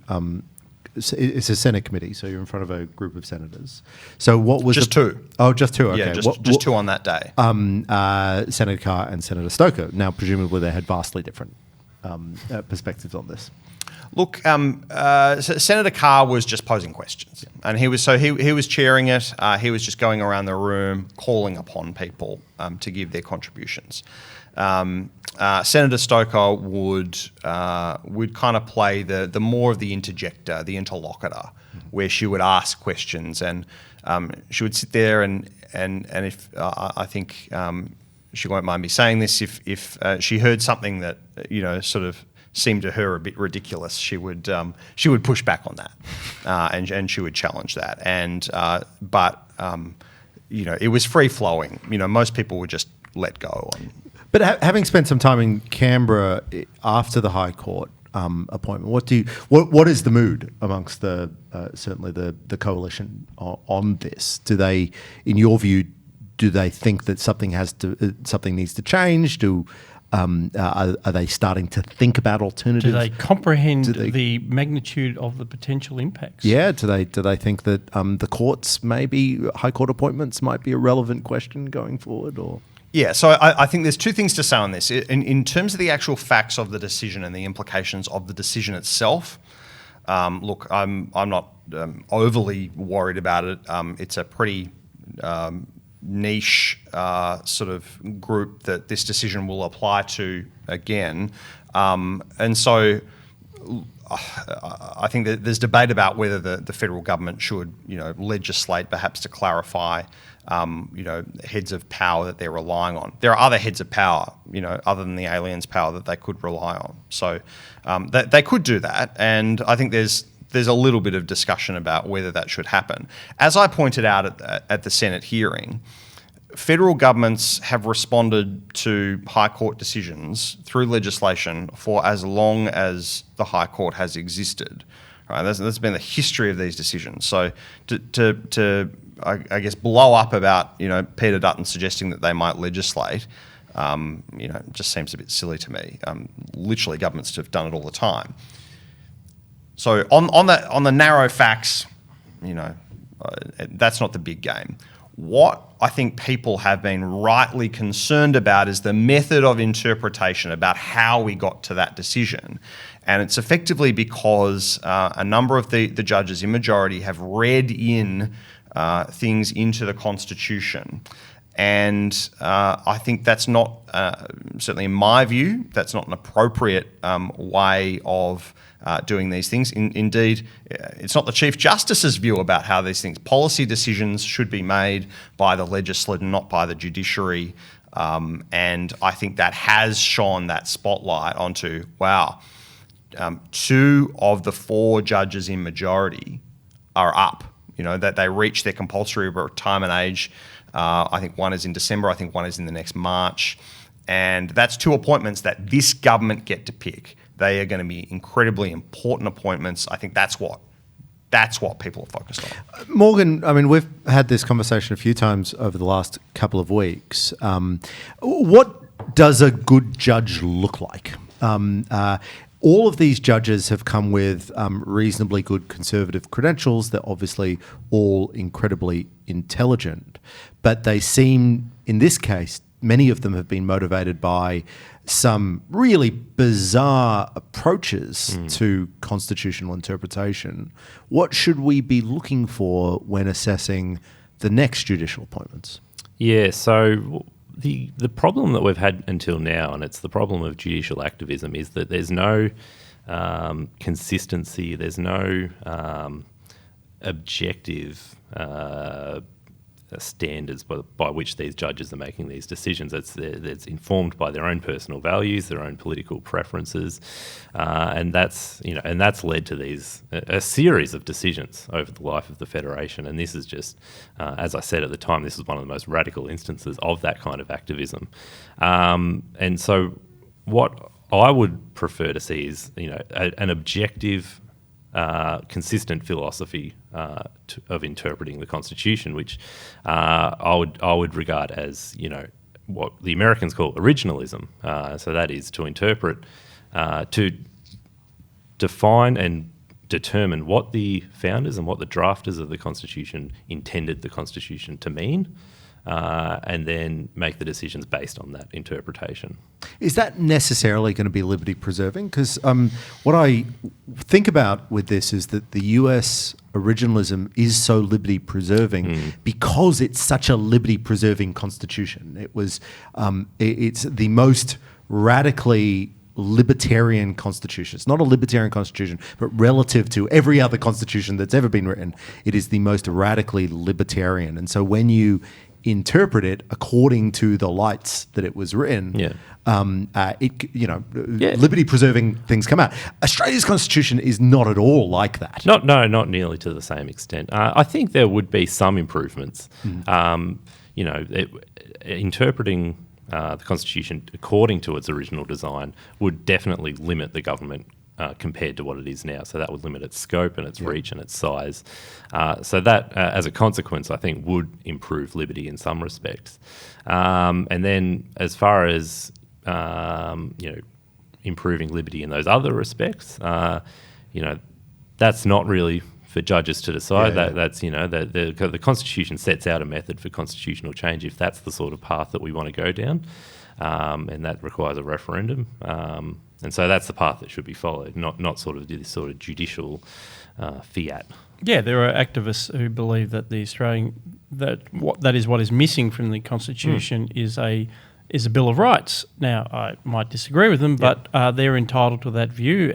it's a Senate committee, so you're in front of a group of senators. So what was Just two. Oh, just two. Okay. Yeah, just two on that day. Senator Carr and Senator Stoker. Now, presumably, they had vastly different perspectives on this. Look, Senator Carr was just posing questions, and he was chairing it. He was just going around the room, calling upon people to give their contributions. Senator Stoker would kind of play the more of the interjector, the interlocutor, where she would ask questions, and she would sit there and if I think she won't mind me saying this, if she heard something that sort of seemed to her a bit ridiculous, she would push back on that, and she would challenge that, but it was free flowing. Most people would just let go on. But having spent some time in Canberra after the High Court appointment, what is the mood amongst certainly the coalition on this? Do they, in your view, think that something needs to change? Are they starting to think about alternatives? Do they comprehend the magnitude of the potential impacts? Yeah. Do they think that the courts, maybe High Court appointments, might be a relevant question going forward, or? Yeah, so I think there's two things to say on this. In terms of the actual facts of the decision and the implications of the decision itself, look, I'm not overly worried about it. It's a pretty niche sort of group that this decision will apply to again. And so I think that there's debate about whether the federal government should, legislate perhaps to clarify heads of power that they're relying on. There are other heads of power, other than the aliens' power that they could rely on. So they could do that, and I think there's a little bit of discussion about whether that should happen. As I pointed out at the Senate hearing, federal governments have responded to High Court decisions through legislation for as long as the High Court has existed. Right? That's been the history of these decisions. So to I guess blow up about Peter Dutton suggesting that they might legislate, just seems a bit silly to me. Literally, governments have done it all the time. So on the narrow facts, that's not the big game. What I think people have been rightly concerned about is the method of interpretation about how we got to that decision. And it's effectively because a number of the judges in majority have read in things into the Constitution. And I think that's not, certainly in my view, that's not an appropriate way of doing these things. Indeed, it's not the Chief Justice's view about how these things, policy decisions should be made by the legislature, not by the judiciary. And I think that has shone that spotlight onto, wow, 2 of the 4 judges in majority are up, that they reach their compulsory retirement age. I think one is in December, I think one is in the next March. And that's 2 appointments that this government get to pick. They are going to be incredibly important appointments. I think that's what people are focused on. Morgan, I mean, we've had this conversation a few times over the last couple of weeks. What does a good judge look like? All of these judges have come with reasonably good conservative credentials. They're obviously all incredibly intelligent, but they seem, in this case, many of them have been motivated by some really bizarre approaches to constitutional interpretation. What should we be looking for when assessing the next judicial appointments? Yeah, so the problem that we've had until now, and it's the problem of judicial activism, is that there's no consistency, there's no objective standards by which these judges are making these decisions. It's informed by their own personal values, their own political preferences, and that's led to a series of decisions over the life of the Federation. And this is just, as I said at the time, this is one of the most radical instances of that kind of activism. And so, what I would prefer to see is an objective, consistent philosophy of interpreting the Constitution, which I would regard as what the Americans call originalism. So that is to interpret, to define and determine what the founders and what the drafters of the Constitution intended the Constitution to mean, and then make the decisions based on that interpretation. Is that necessarily going to be liberty preserving? Because what I think about with this is that the US originalism is so liberty preserving because it's such a liberty preserving constitution. It was, it's the most radically libertarian constitution. It's not a libertarian constitution, but relative to every other constitution that's ever been written, it is the most radically libertarian. And so when you interpret it according to the lights that it was written, liberty preserving things come out. Australia's constitution is not at all like that. Not nearly to the same extent. I think there would be some improvements. Interpreting the Constitution according to its original design would definitely limit the government compared to what it is now. So that would limit its scope and its reach and its size. So that, as a consequence, I think would improve liberty in some respects. And then as far as, improving liberty in those other respects, that's not really for judges to decide. That's the Constitution sets out a method for constitutional change if that's the sort of path that we want to go down, and that requires a referendum. And so that's the path that should be followed, not sort of this sort of judicial fiat. Yeah, there are activists who believe that that is what is missing from the Constitution is a Bill of Rights. Now, I might disagree with them, but they're entitled to that view.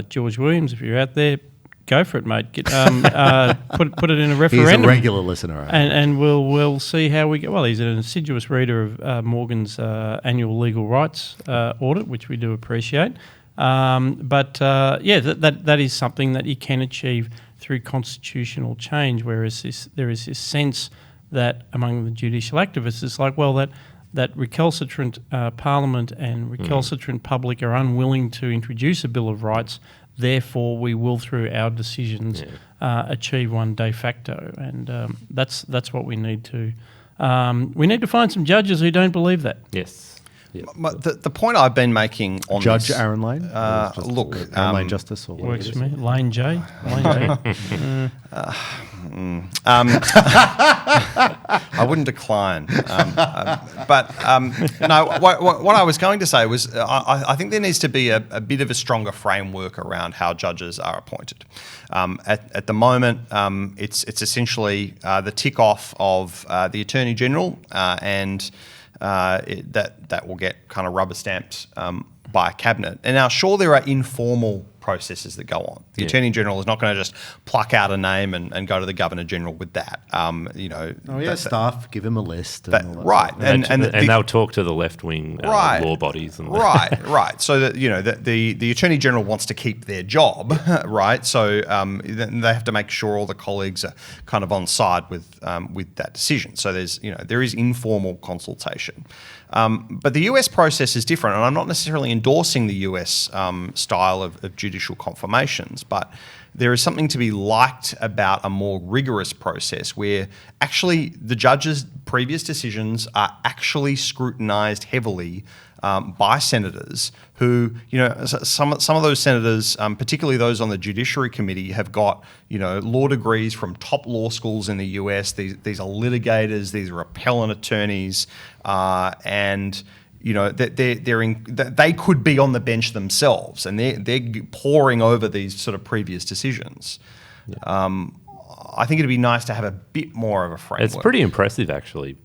George Williams, if you're out there, go for it, mate. Put it in a referendum. He's a regular listener, right? And we'll see how we go. Well, he's an assiduous reader of Morgan's annual legal rights audit, which we do appreciate. That is something that you can achieve through constitutional change. Whereas there is this sense that among the judicial activists, it's like, well, that recalcitrant Parliament and recalcitrant public are unwilling to introduce a Bill of Rights. Therefore, we will, through our decisions, achieve one de facto, and that's what we need to. We need to find some judges who don't believe that. Yes. The point I've been making on Judge this, Aaron Lane. Aaron Lane Justice, or works for me. Lane J. I wouldn't decline. What I was going to say was I think there needs to be a bit of a stronger framework around how judges are appointed. At the moment, it's essentially the tick off of the Attorney General, and that will get kind of rubber stamped by a cabinet. And now, sure, there are informal processes that go on. The Attorney General is not going to just pluck out a name and go to the Governor General with that. Staff, give him a list. Right. And they'll talk to the left-wing law bodies. And right. So that the Attorney General wants to keep their job, right? So they have to make sure all the colleagues are kind of on side with that decision. So there is informal consultation. But the US process is different, and I'm not necessarily endorsing the US style of judicial confirmations, but there is something to be liked about a more rigorous process where actually the judge's previous decisions are actually scrutinised heavily by senators who, some of those senators, particularly those on the Judiciary Committee, have got, law degrees from top law schools in the US. These are litigators, these are appellant attorneys, and they could be on the bench themselves, and they're poring over these sort of previous decisions. I think it'd be nice to have a bit more of a framework. It's pretty impressive, actually,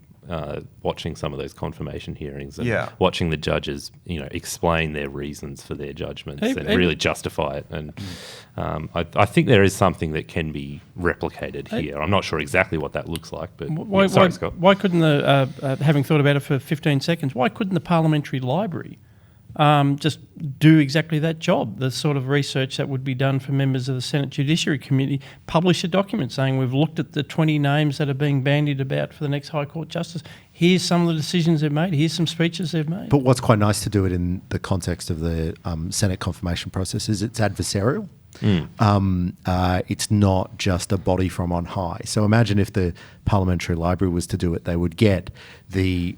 watching some of those confirmation hearings and watching the judges, explain their reasons for their judgments and really justify it. And I think there is something that can be replicated here. I'm not sure exactly what that looks like, but Scott. Why couldn't having thought about it for 15 seconds, why couldn't the Parliamentary Library just do exactly that job? The sort of research that would be done for members of the Senate Judiciary Committee, publish a document saying we've looked at the 20 names that are being bandied about for the next High Court Justice. Here's some of the decisions they've made. Here's some speeches they've made. But what's quite nice to do it in the context of the Senate confirmation process is it's adversarial. It's not just a body from on high. So imagine if the Parliamentary Library was to do it, they would get the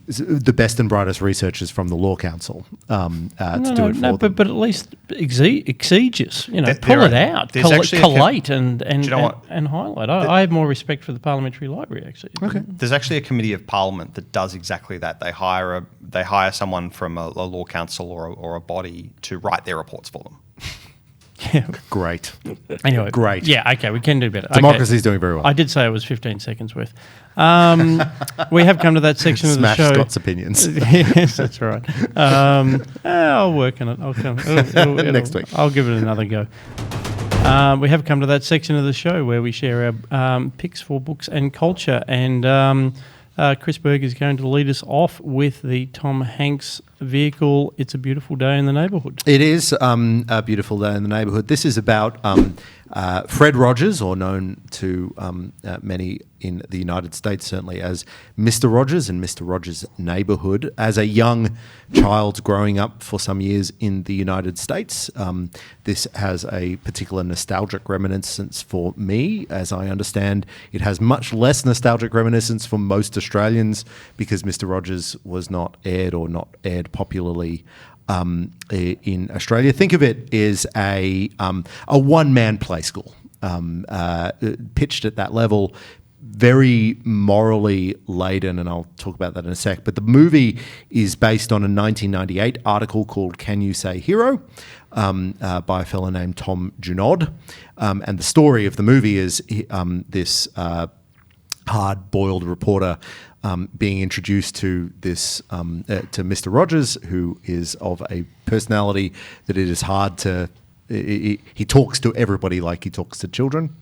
best and brightest researchers from the Law Council to do it for them. But at least exegesis, There pull are- it out, there's actually a collate and you know what? and highlight. I have more respect for the Parliamentary Library, actually. Okay. There's actually a committee of Parliament that does exactly that. They hire someone from a law council or a body to write their reports for them. Yeah. Great. Anyway. Great. Yeah, okay, we can do better. Democracy's doing very well. I did say it was 15 seconds worth. We have come to that section Smash of the show. Scott's opinions. Yes, that's right. I'll work on it. I'll come Next week. I'll give it another go. We have come to that section of the show where we share our picks for books and culture, and Chris Berg is going to lead us off with the Tom Hanks vehicle, It's a Beautiful Day in the Neighbourhood. It is a beautiful day in the neighbourhood. This is about Fred Rogers, or known to many in the United States certainly as Mr. Rogers and Mr. Rogers' Neighbourhood. As a young child growing up for some years in the United States, this has a particular nostalgic reminiscence for me. As I understand, it has much less nostalgic reminiscence for most Australians because Mr. Rogers was not aired popularly in Australia. Think of it as a one-man play school, pitched at that level, very morally laden, and I'll talk about that in a sec. But the movie is based on a 1998 article called Can You Say Hero? By a fellow named Tom Junod. And the story of the movie is this hard-boiled reporter being introduced to this to Mr. Rogers, who is of a personality that it is hard to. He talks to everybody like he talks to children,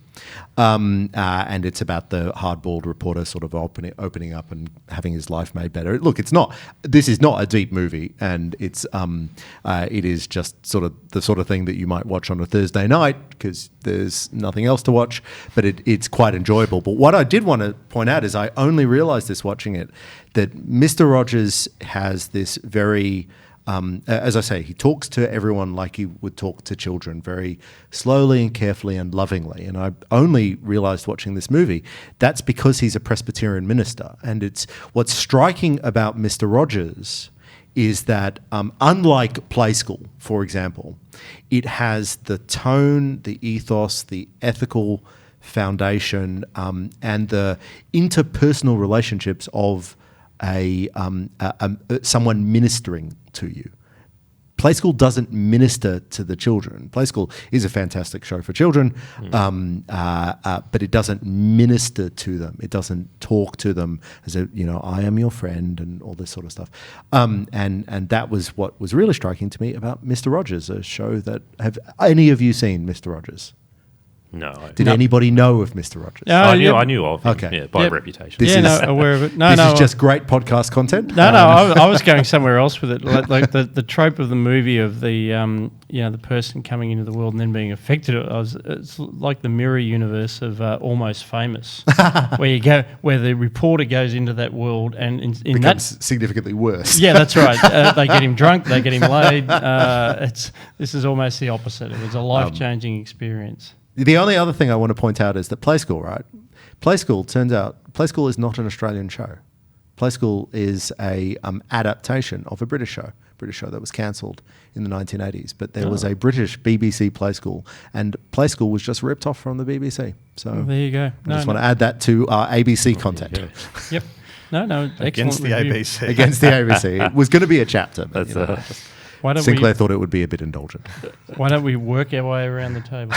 and it's about the hard-boiled reporter sort of opening up and having his life made better. Look, this is not a deep movie, and it is just sort of the sort of thing that you might watch on a Thursday night because there's nothing else to watch, but it's quite enjoyable. But what I did want to point out is I only realized this watching it, that Mr. Rogers has this very as I say, he talks to everyone like he would talk to children, very slowly and carefully and lovingly. And I only realised watching this movie that's because he's a Presbyterian minister. And it's what's striking about Mr. Rogers is that unlike Play School, for example, it has the tone, the ethos, the ethical foundation, and the interpersonal relationships of someone ministering to you. Play School doesn't minister to the children. Play School is a fantastic show for children, but it doesn't minister to them. It doesn't talk to them as I am your friend and all this sort of stuff. And that was what was really striking to me about Mr. Rogers, a show that have any of you seen Mr. Rogers? No. Did anybody know of Mr. Rogers? I knew of him, Okay. by reputation. This aware of it. This is just great podcast content. I was going somewhere else with it, like the trope of the movie of the the person coming into the world and then being affected. It's like the mirror universe of Almost Famous, where the reporter goes into that world and in becomes significantly worse. Yeah, that's right. They get him drunk, they get him laid. This is almost the opposite. It was a life-changing experience. The only other thing I want to point out is that Play School, right? Play School is not an Australian show. Play School is a adaptation of a British show that was cancelled in the 1980s. But there was a British BBC Play School, and Play School was just ripped off from the BBC. So there you go. I just want to add that to our ABC content. Yep. No, Against the review. ABC. Against the ABC. It was going to be a chapter, but Sinclair thought it would be a bit indulgent. Why don't we work our way around the table,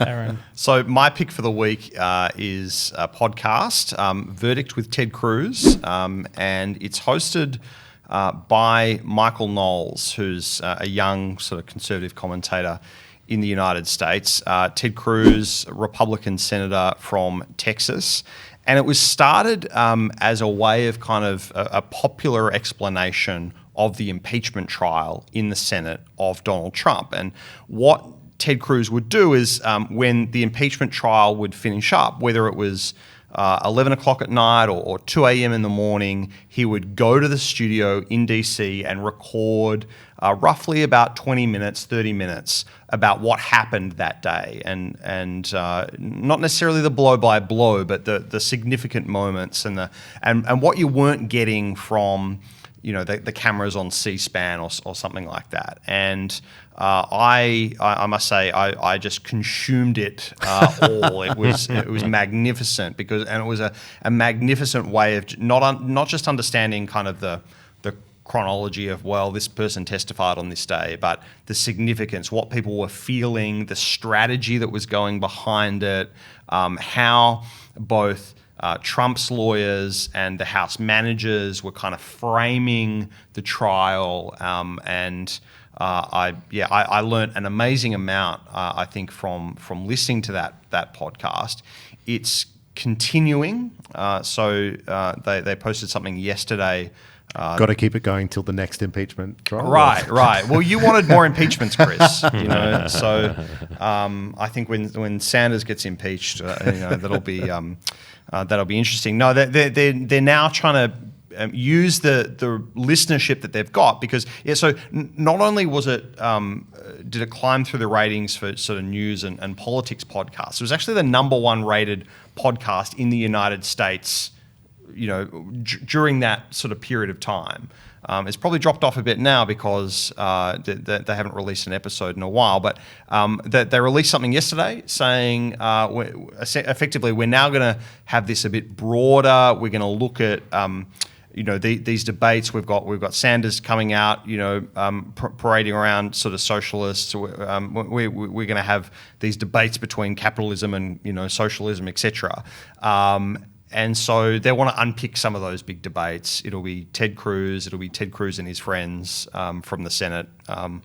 Aaron? So my pick for the week is a podcast, Verdict with Ted Cruz, and it's hosted by Michael Knowles, who's a young sort of conservative commentator in the United States. Ted Cruz, Republican senator from Texas. And it was started as a way of kind of a popular explanation of the impeachment trial in the Senate of Donald Trump. And what Ted Cruz would do is when the impeachment trial would finish up, whether it was 11 o'clock at night or 2 a.m. in the morning, he would go to the studio in DC and record roughly about 20 minutes, 30 minutes about what happened that day, and not necessarily the blow by blow, but the significant moments and what you weren't getting from the cameras on C-SPAN or something like that. And I must say I just consumed it all. It was magnificent and it was a magnificent way of not just understanding kind of the chronology of, well, this person testified on this day, but the significance, what people were feeling, the strategy that was going behind it, how both Trump's lawyers and the House managers were kind of framing the trial, and I learned an amazing amount. I think from listening to that podcast. It's continuing. So they posted something yesterday. Got to keep it going till the next impeachment trial. Right. Well, you wanted more impeachments, Chris. So I think when Sanders gets impeached, that'll be interesting. No, they're now trying to use the listenership that they've got, because so not only was it did it climb through the ratings for sort of news and politics podcasts, it was actually the number one rated podcast in the United States. During that sort of period of time. It's probably dropped off a bit now because they haven't released an episode in a while, but they released something yesterday saying effectively we're now going to have this a bit broader. We're going to look at these debates. We've got Sanders coming out, parading around sort of socialists. We're going to have these debates between capitalism and socialism, etc. And so they want to unpick some of those big debates. It'll be Ted Cruz. It'll be Ted Cruz and his friends from the Senate. I'm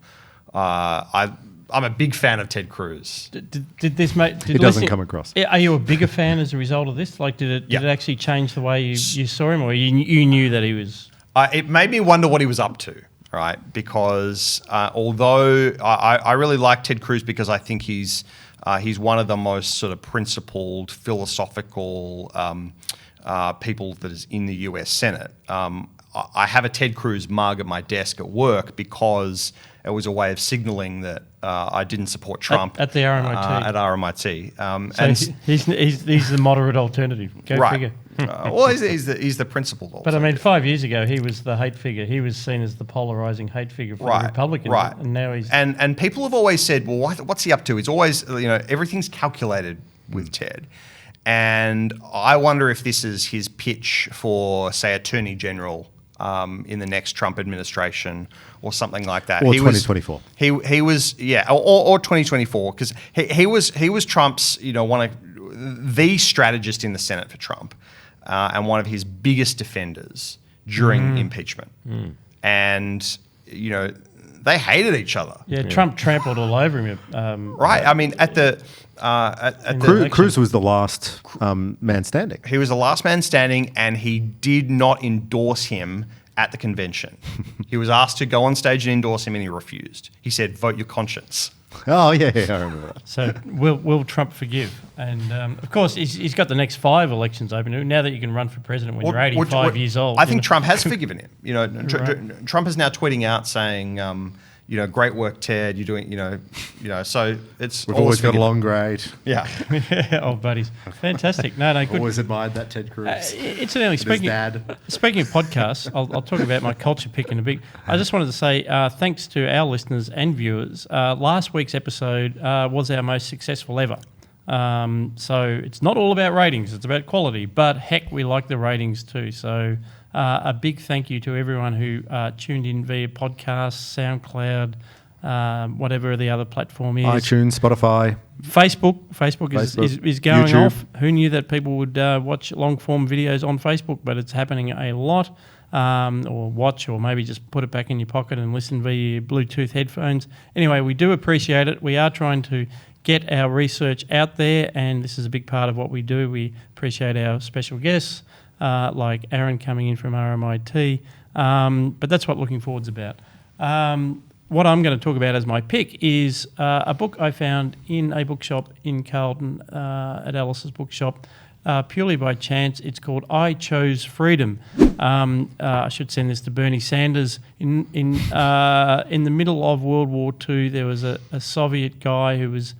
a big fan of Ted Cruz. Did this make? He doesn't come across. Are you a bigger fan as a result of this? Like, did it actually change the way you saw him, or you knew that he was? It made me wonder what he was up to, right? Because although I really like Ted Cruz because I think he's one of the most sort of principled, philosophical people that is in the US Senate. I have a Ted Cruz mug at my desk at work because it was a way of signaling that I didn't support Trump at the RMIT. At RMIT, so he's the moderate alternative. Go figure. Well, he's the principled alternative. But I mean, 5 years ago, he was the hate figure. He was seen as the polarizing hate figure for the Republicans. Right. And now he's... And people have always said, well, what's he up to? It's always, everything's calculated with Ted. And I wonder if this is his pitch for, say, Attorney General in the next Trump administration or something like that. Or 2024. He was, or 2024, because he was Trump's, one of the strategist in the Senate for Trump. And one of his biggest defenders during impeachment. And, they hated each other. Yeah, Trump trampled all over him. Right. I mean, Cruz was the last man standing. He was the last man standing, and he did not endorse him at the convention. He was asked to go on stage and endorse him, and he refused. He said, vote your conscience. Oh, yeah, I remember that. So will Trump forgive? And, of course, he's got the next 5 elections open. Now that you can run for president when you're 85 years old. I think Trump has forgiven him. Trump is now tweeting out saying, great work, Ted. You're doing, so it's... We've always got along great. Yeah. Old buddies. Fantastic. No, good. Always admired that Ted Cruz. Incidentally, speaking of podcasts, I'll talk about my culture pick in a bit. I just wanted to say thanks to our listeners and viewers. Last week's episode was our most successful ever. So it's not all about ratings, it's about quality. But heck, we like the ratings too. So a big thank you to everyone who tuned in via podcasts, SoundCloud, whatever the other platform is. iTunes, Spotify. Facebook is going YouTube. off. Who knew that people would watch long-form videos on Facebook? But it's happening a lot. Or watch, or maybe just put it back in your pocket and listen via your Bluetooth headphones. Anyway, we do appreciate it. We are trying to get our research out there, and this is a big part of what we do. We appreciate our special guests, like Aaron coming in from RMIT, but that's what Looking Forward's about. What I'm going to talk about as my pick is a book I found in a bookshop in Carlton at Alice's Bookshop. purely by chance. It's called I Chose Freedom. I should send this to Bernie Sanders. In the middle of World War II, there was a Soviet guy who was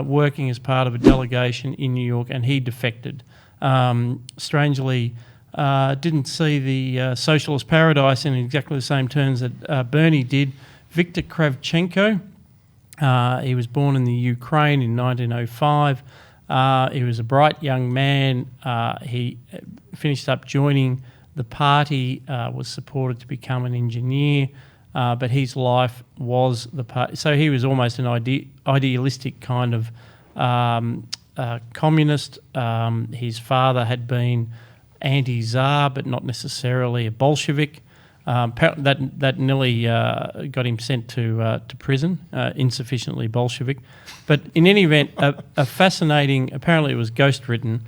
working as part of a delegation in New York, and he defected. Strangely, didn't see the socialist paradise in exactly the same terms that Bernie did. Viktor Kravchenko, he was born in the Ukraine in 1905. He was a bright young man. He finished up joining the party, was supported to become an engineer, but his life was the party. So he was almost an idealistic kind of communist. His father had been anti-Tsar, but not necessarily a Bolshevik. That nearly got him sent to prison, insufficiently Bolshevik. But in any event, a fascinating, apparently it was ghost-written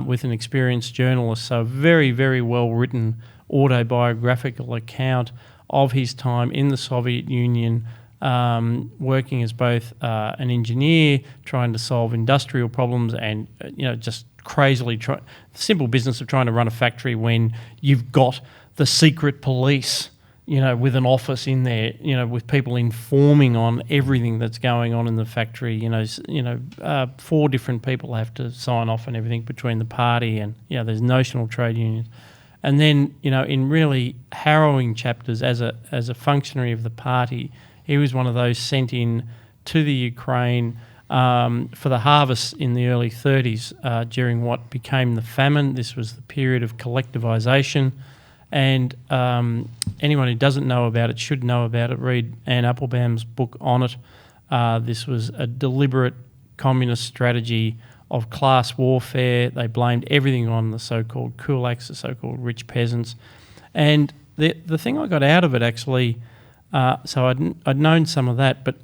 with an experienced journalist, so a very, very well-written autobiographical account of his time in the Soviet Union, working as both an engineer, trying to solve industrial problems, and just crazily the simple business of trying to run a factory when you've got the secret police, with an office in there, with people informing on everything that's going on in the factory. 4 different people have to sign off on everything between the party and there's notional trade unions. And then, in really harrowing chapters as a functionary of the party, he was one of those sent in to the Ukraine for the harvest in the early 30s during what became the famine. This was the period of collectivisation. And anyone who doesn't know about it should know about it. Read Anne Applebaum's book on it. This was a deliberate communist strategy of class warfare. They blamed everything on the so-called kulaks, the so-called rich peasants. And the thing I got out of it actually, so I'd known some of that, but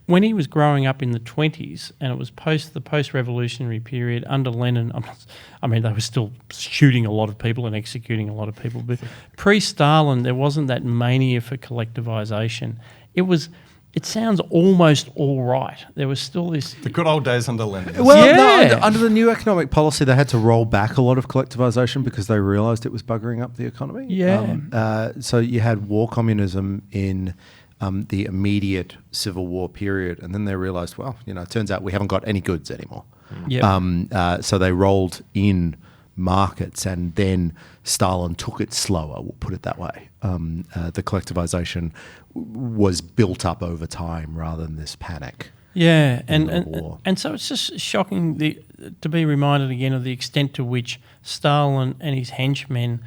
when he was growing up in the 20s, and it was the post-revolutionary period under Lenin, they were still shooting a lot of people and executing a lot of people, but pre-Stalin, there wasn't that mania for collectivisation. It sounds almost all right. There was still this... The good old days under Lenin. Well, Yeah. no, under the new economic policy, they had to roll back a lot of collectivisation because they realised it was buggering up the economy. Yeah. So you had war communism in the immediate Civil War period, and then they realised, well, it turns out we haven't got any goods anymore. Yep. So they rolled in markets, and then Stalin took it slower, we'll put it that way. The collectivisation was built up over time rather than this panic. Yeah, in the war. and so it's just shocking to be reminded again of the extent to which Stalin and his henchmen,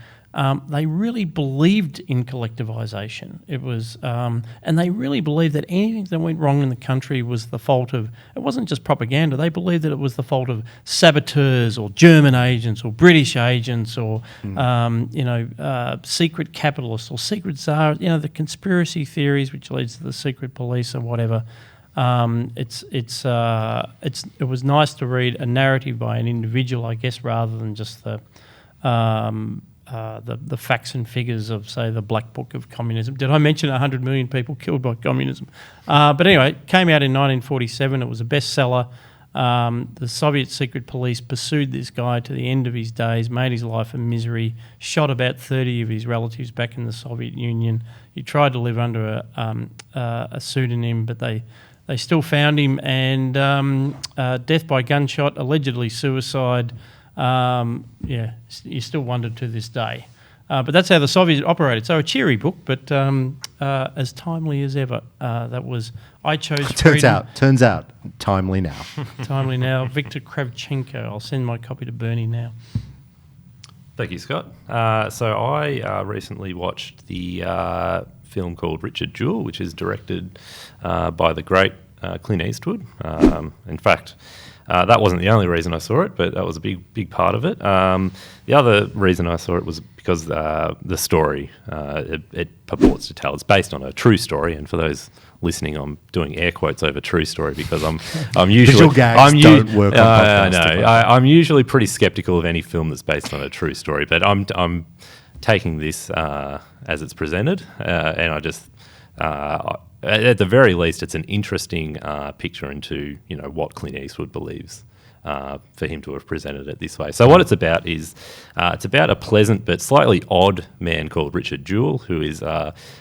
they really believed in collectivisation. It was, and they really believed that anything that went wrong in the country was the fault of. It wasn't just propaganda. They believed that it was the fault of saboteurs or German agents or British agents or secret capitalists or secret czars. The conspiracy theories which leads to the secret police or whatever. It was nice to read a narrative by an individual, I guess, rather than just the facts and figures of, say, the Black Book of Communism. Did I mention 100 million people killed by communism? But anyway, it came out in 1947. It was a bestseller. The Soviet secret police pursued this guy to the end of his days, made his life a misery, shot about 30 of his relatives back in the Soviet Union. He tried to live under a pseudonym, but they still found him, and death by gunshot, allegedly suicide. You still wonder to this day. But that's how the Soviets operated. So a cheery book, but as timely as ever. That was I Chose Freedom. Turns out, timely now. Timely now. Viktor Kravchenko. I'll send my copy to Bernie now. Thank you, Scott. So I recently watched the film called Richard Jewell, which is directed by the great Clint Eastwood. In fact, that wasn't the only reason I saw it, but that was a big part of it. The other reason I saw it was because the story it purports to tell. It's based on a true story, and for those listening, I'm doing air quotes over true story because I'm usually visual gags don't work on podcasts. I'm usually pretty skeptical of any film that's based on a true story, but I'm taking this as it's presented, and I just. At the very least, it's an interesting picture into what Clint Eastwood believes for him to have presented it this way. So what it's about is it's about a pleasant but slightly odd man called Richard Jewell, who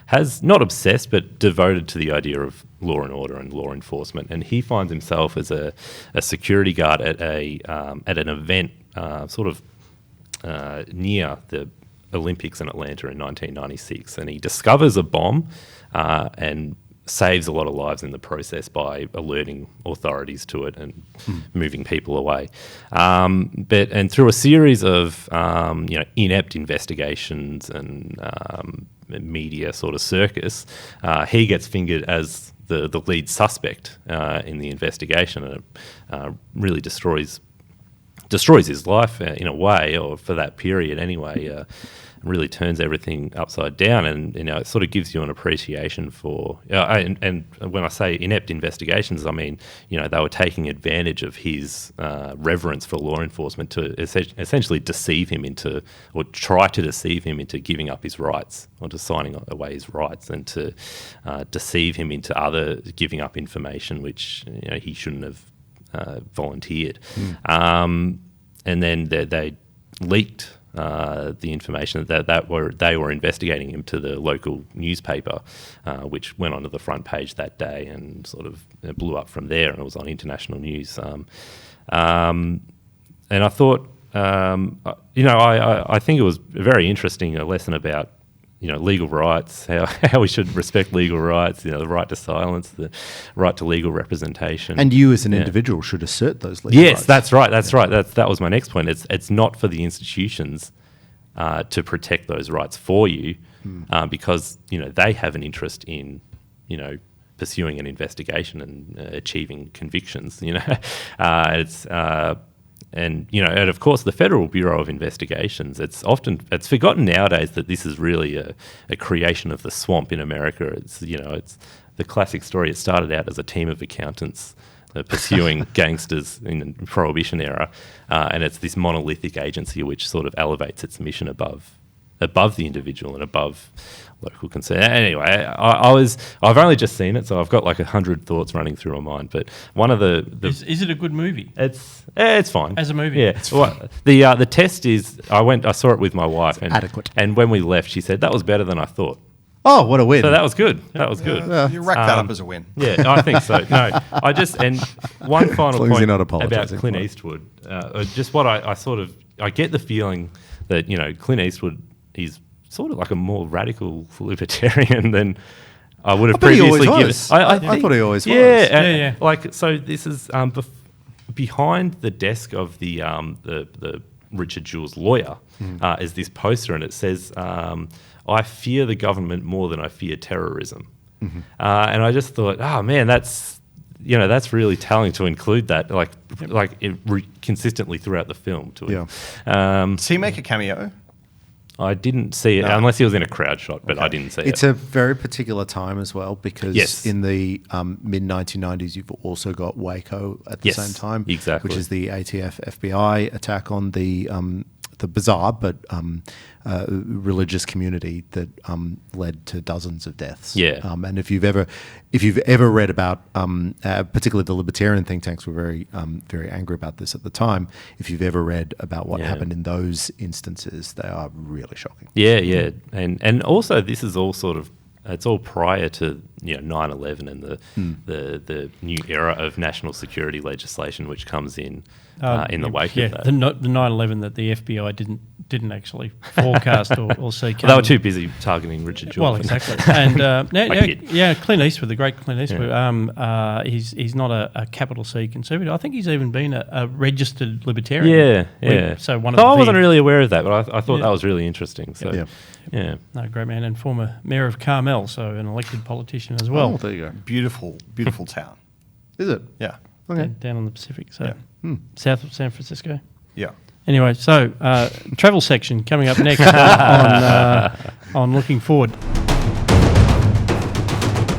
has not obsessed but devoted to the idea of law and order and law enforcement, and he finds himself as a security guard at an event near the Olympics in Atlanta in 1996, and he discovers a bomb and saves a lot of lives in the process by alerting authorities to it and moving people away. And through a series of inept investigations and media sort of circus, he gets fingered as the lead suspect in the investigation, and it really destroys his life in a way, or for that period anyway. Really turns everything upside down, and it sort of gives you an appreciation for. And when I say inept investigations, I mean they were taking advantage of his reverence for law enforcement to essentially deceive him into, or try to deceive him into giving up his rights, or to signing away his rights, and to deceive him into giving up information which he shouldn't have volunteered. And then they leaked the information that they were investigating him to the local newspaper, which went onto the front page that day and sort of blew up from there, and it was on international news. And I thought, I think it was a very interesting lesson about legal rights, how we should respect legal rights, the right to silence, the right to legal representation. And you as an individual should assert those legal rights. Yes, that's right. That was my next point. It's not for the institutions to protect those rights for you, because they have an interest in pursuing an investigation and achieving convictions. And of course the Federal Bureau of Investigations, it's forgotten nowadays that this is really a creation of the swamp in America. It's the classic story. It started out as a team of accountants pursuing gangsters in the Prohibition era, and it's this monolithic agency which sort of elevates its mission above the individual and above local concern. Anyway, I've only just seen it, so I've got like 100 thoughts running through my mind. But one of the is it a good movie? It's fine as a movie. Yeah, well, the test is I saw it with my wife, and adequate. And when we left, she said that was better than I thought. Oh, what a win! So that was good. That was good. You racked that up as a win. Yeah, I think so. No, and one final point not about Clint Eastwood. Just what I get the feeling that Clint Eastwood is sort of like a more radical libertarian than I would have previously given. I thought he always was. Yeah. Like, so this is behind the desk of the Richard Jewell's lawyer is this poster, and it says, "I fear the government more than I fear terrorism." Mm-hmm. And I just thought, oh man, that's really telling to include that, consistently throughout the film. Does he make a cameo? I didn't see it, unless he was in a crowd shot, but I didn't see it. It's a very particular time as well, because in the mid-1990s, you've also got Waco at the same time, exactly, which is the ATF FBI attack on the bizarre but religious community that led to dozens of deaths. Yeah. And if you've ever read about, particularly the libertarian think tanks were very very angry about this at the time. If you've ever read about what happened in those instances, they are really shocking. Yeah. And also this is all sort of, it's all prior to 9/11 and the new era of national security legislation, which comes in the wake of that. The 9/11 that the FBI didn't actually forecast or see coming. They were too busy targeting Richard Jewell. Well, exactly. And Clint Eastwood, the great Clint Eastwood. Yeah. He's not a capital C conservative. I think he's even been a registered libertarian. Yeah. So I wasn't really aware of that, but I thought that was really interesting. So yeah. No, great man, and former mayor of Carmel, so an elected politician as well. Oh, there you go. Beautiful town. Is it? Yeah. Okay. Down on the Pacific, so south of San Francisco. Yeah. Anyway, so travel section coming up next on Looking Forward.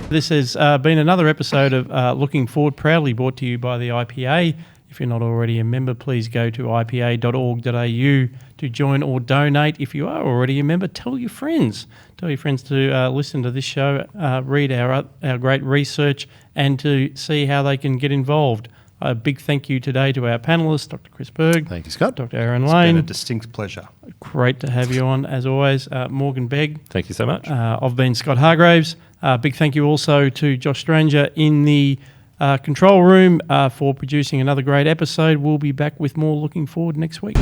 This has been another episode of Looking Forward, proudly brought to you by the IPA. If you're not already a member, please go to ipa.org.au to join or donate. If you are already a member, tell your friends. Tell your friends to listen to this show, read our great research, and to see how they can get involved. A big thank you today to our panellists, Dr. Chris Berg. Thank you, Scott. Dr. Aaron It's Lane. been a distinct pleasure. Great to have you on, as always. Morgan Begg. Thank you so much. I've been Scott Hargreaves. Big thank you also to Josh Stranger in the control room for producing another great episode. We'll be back with more looking forward next week.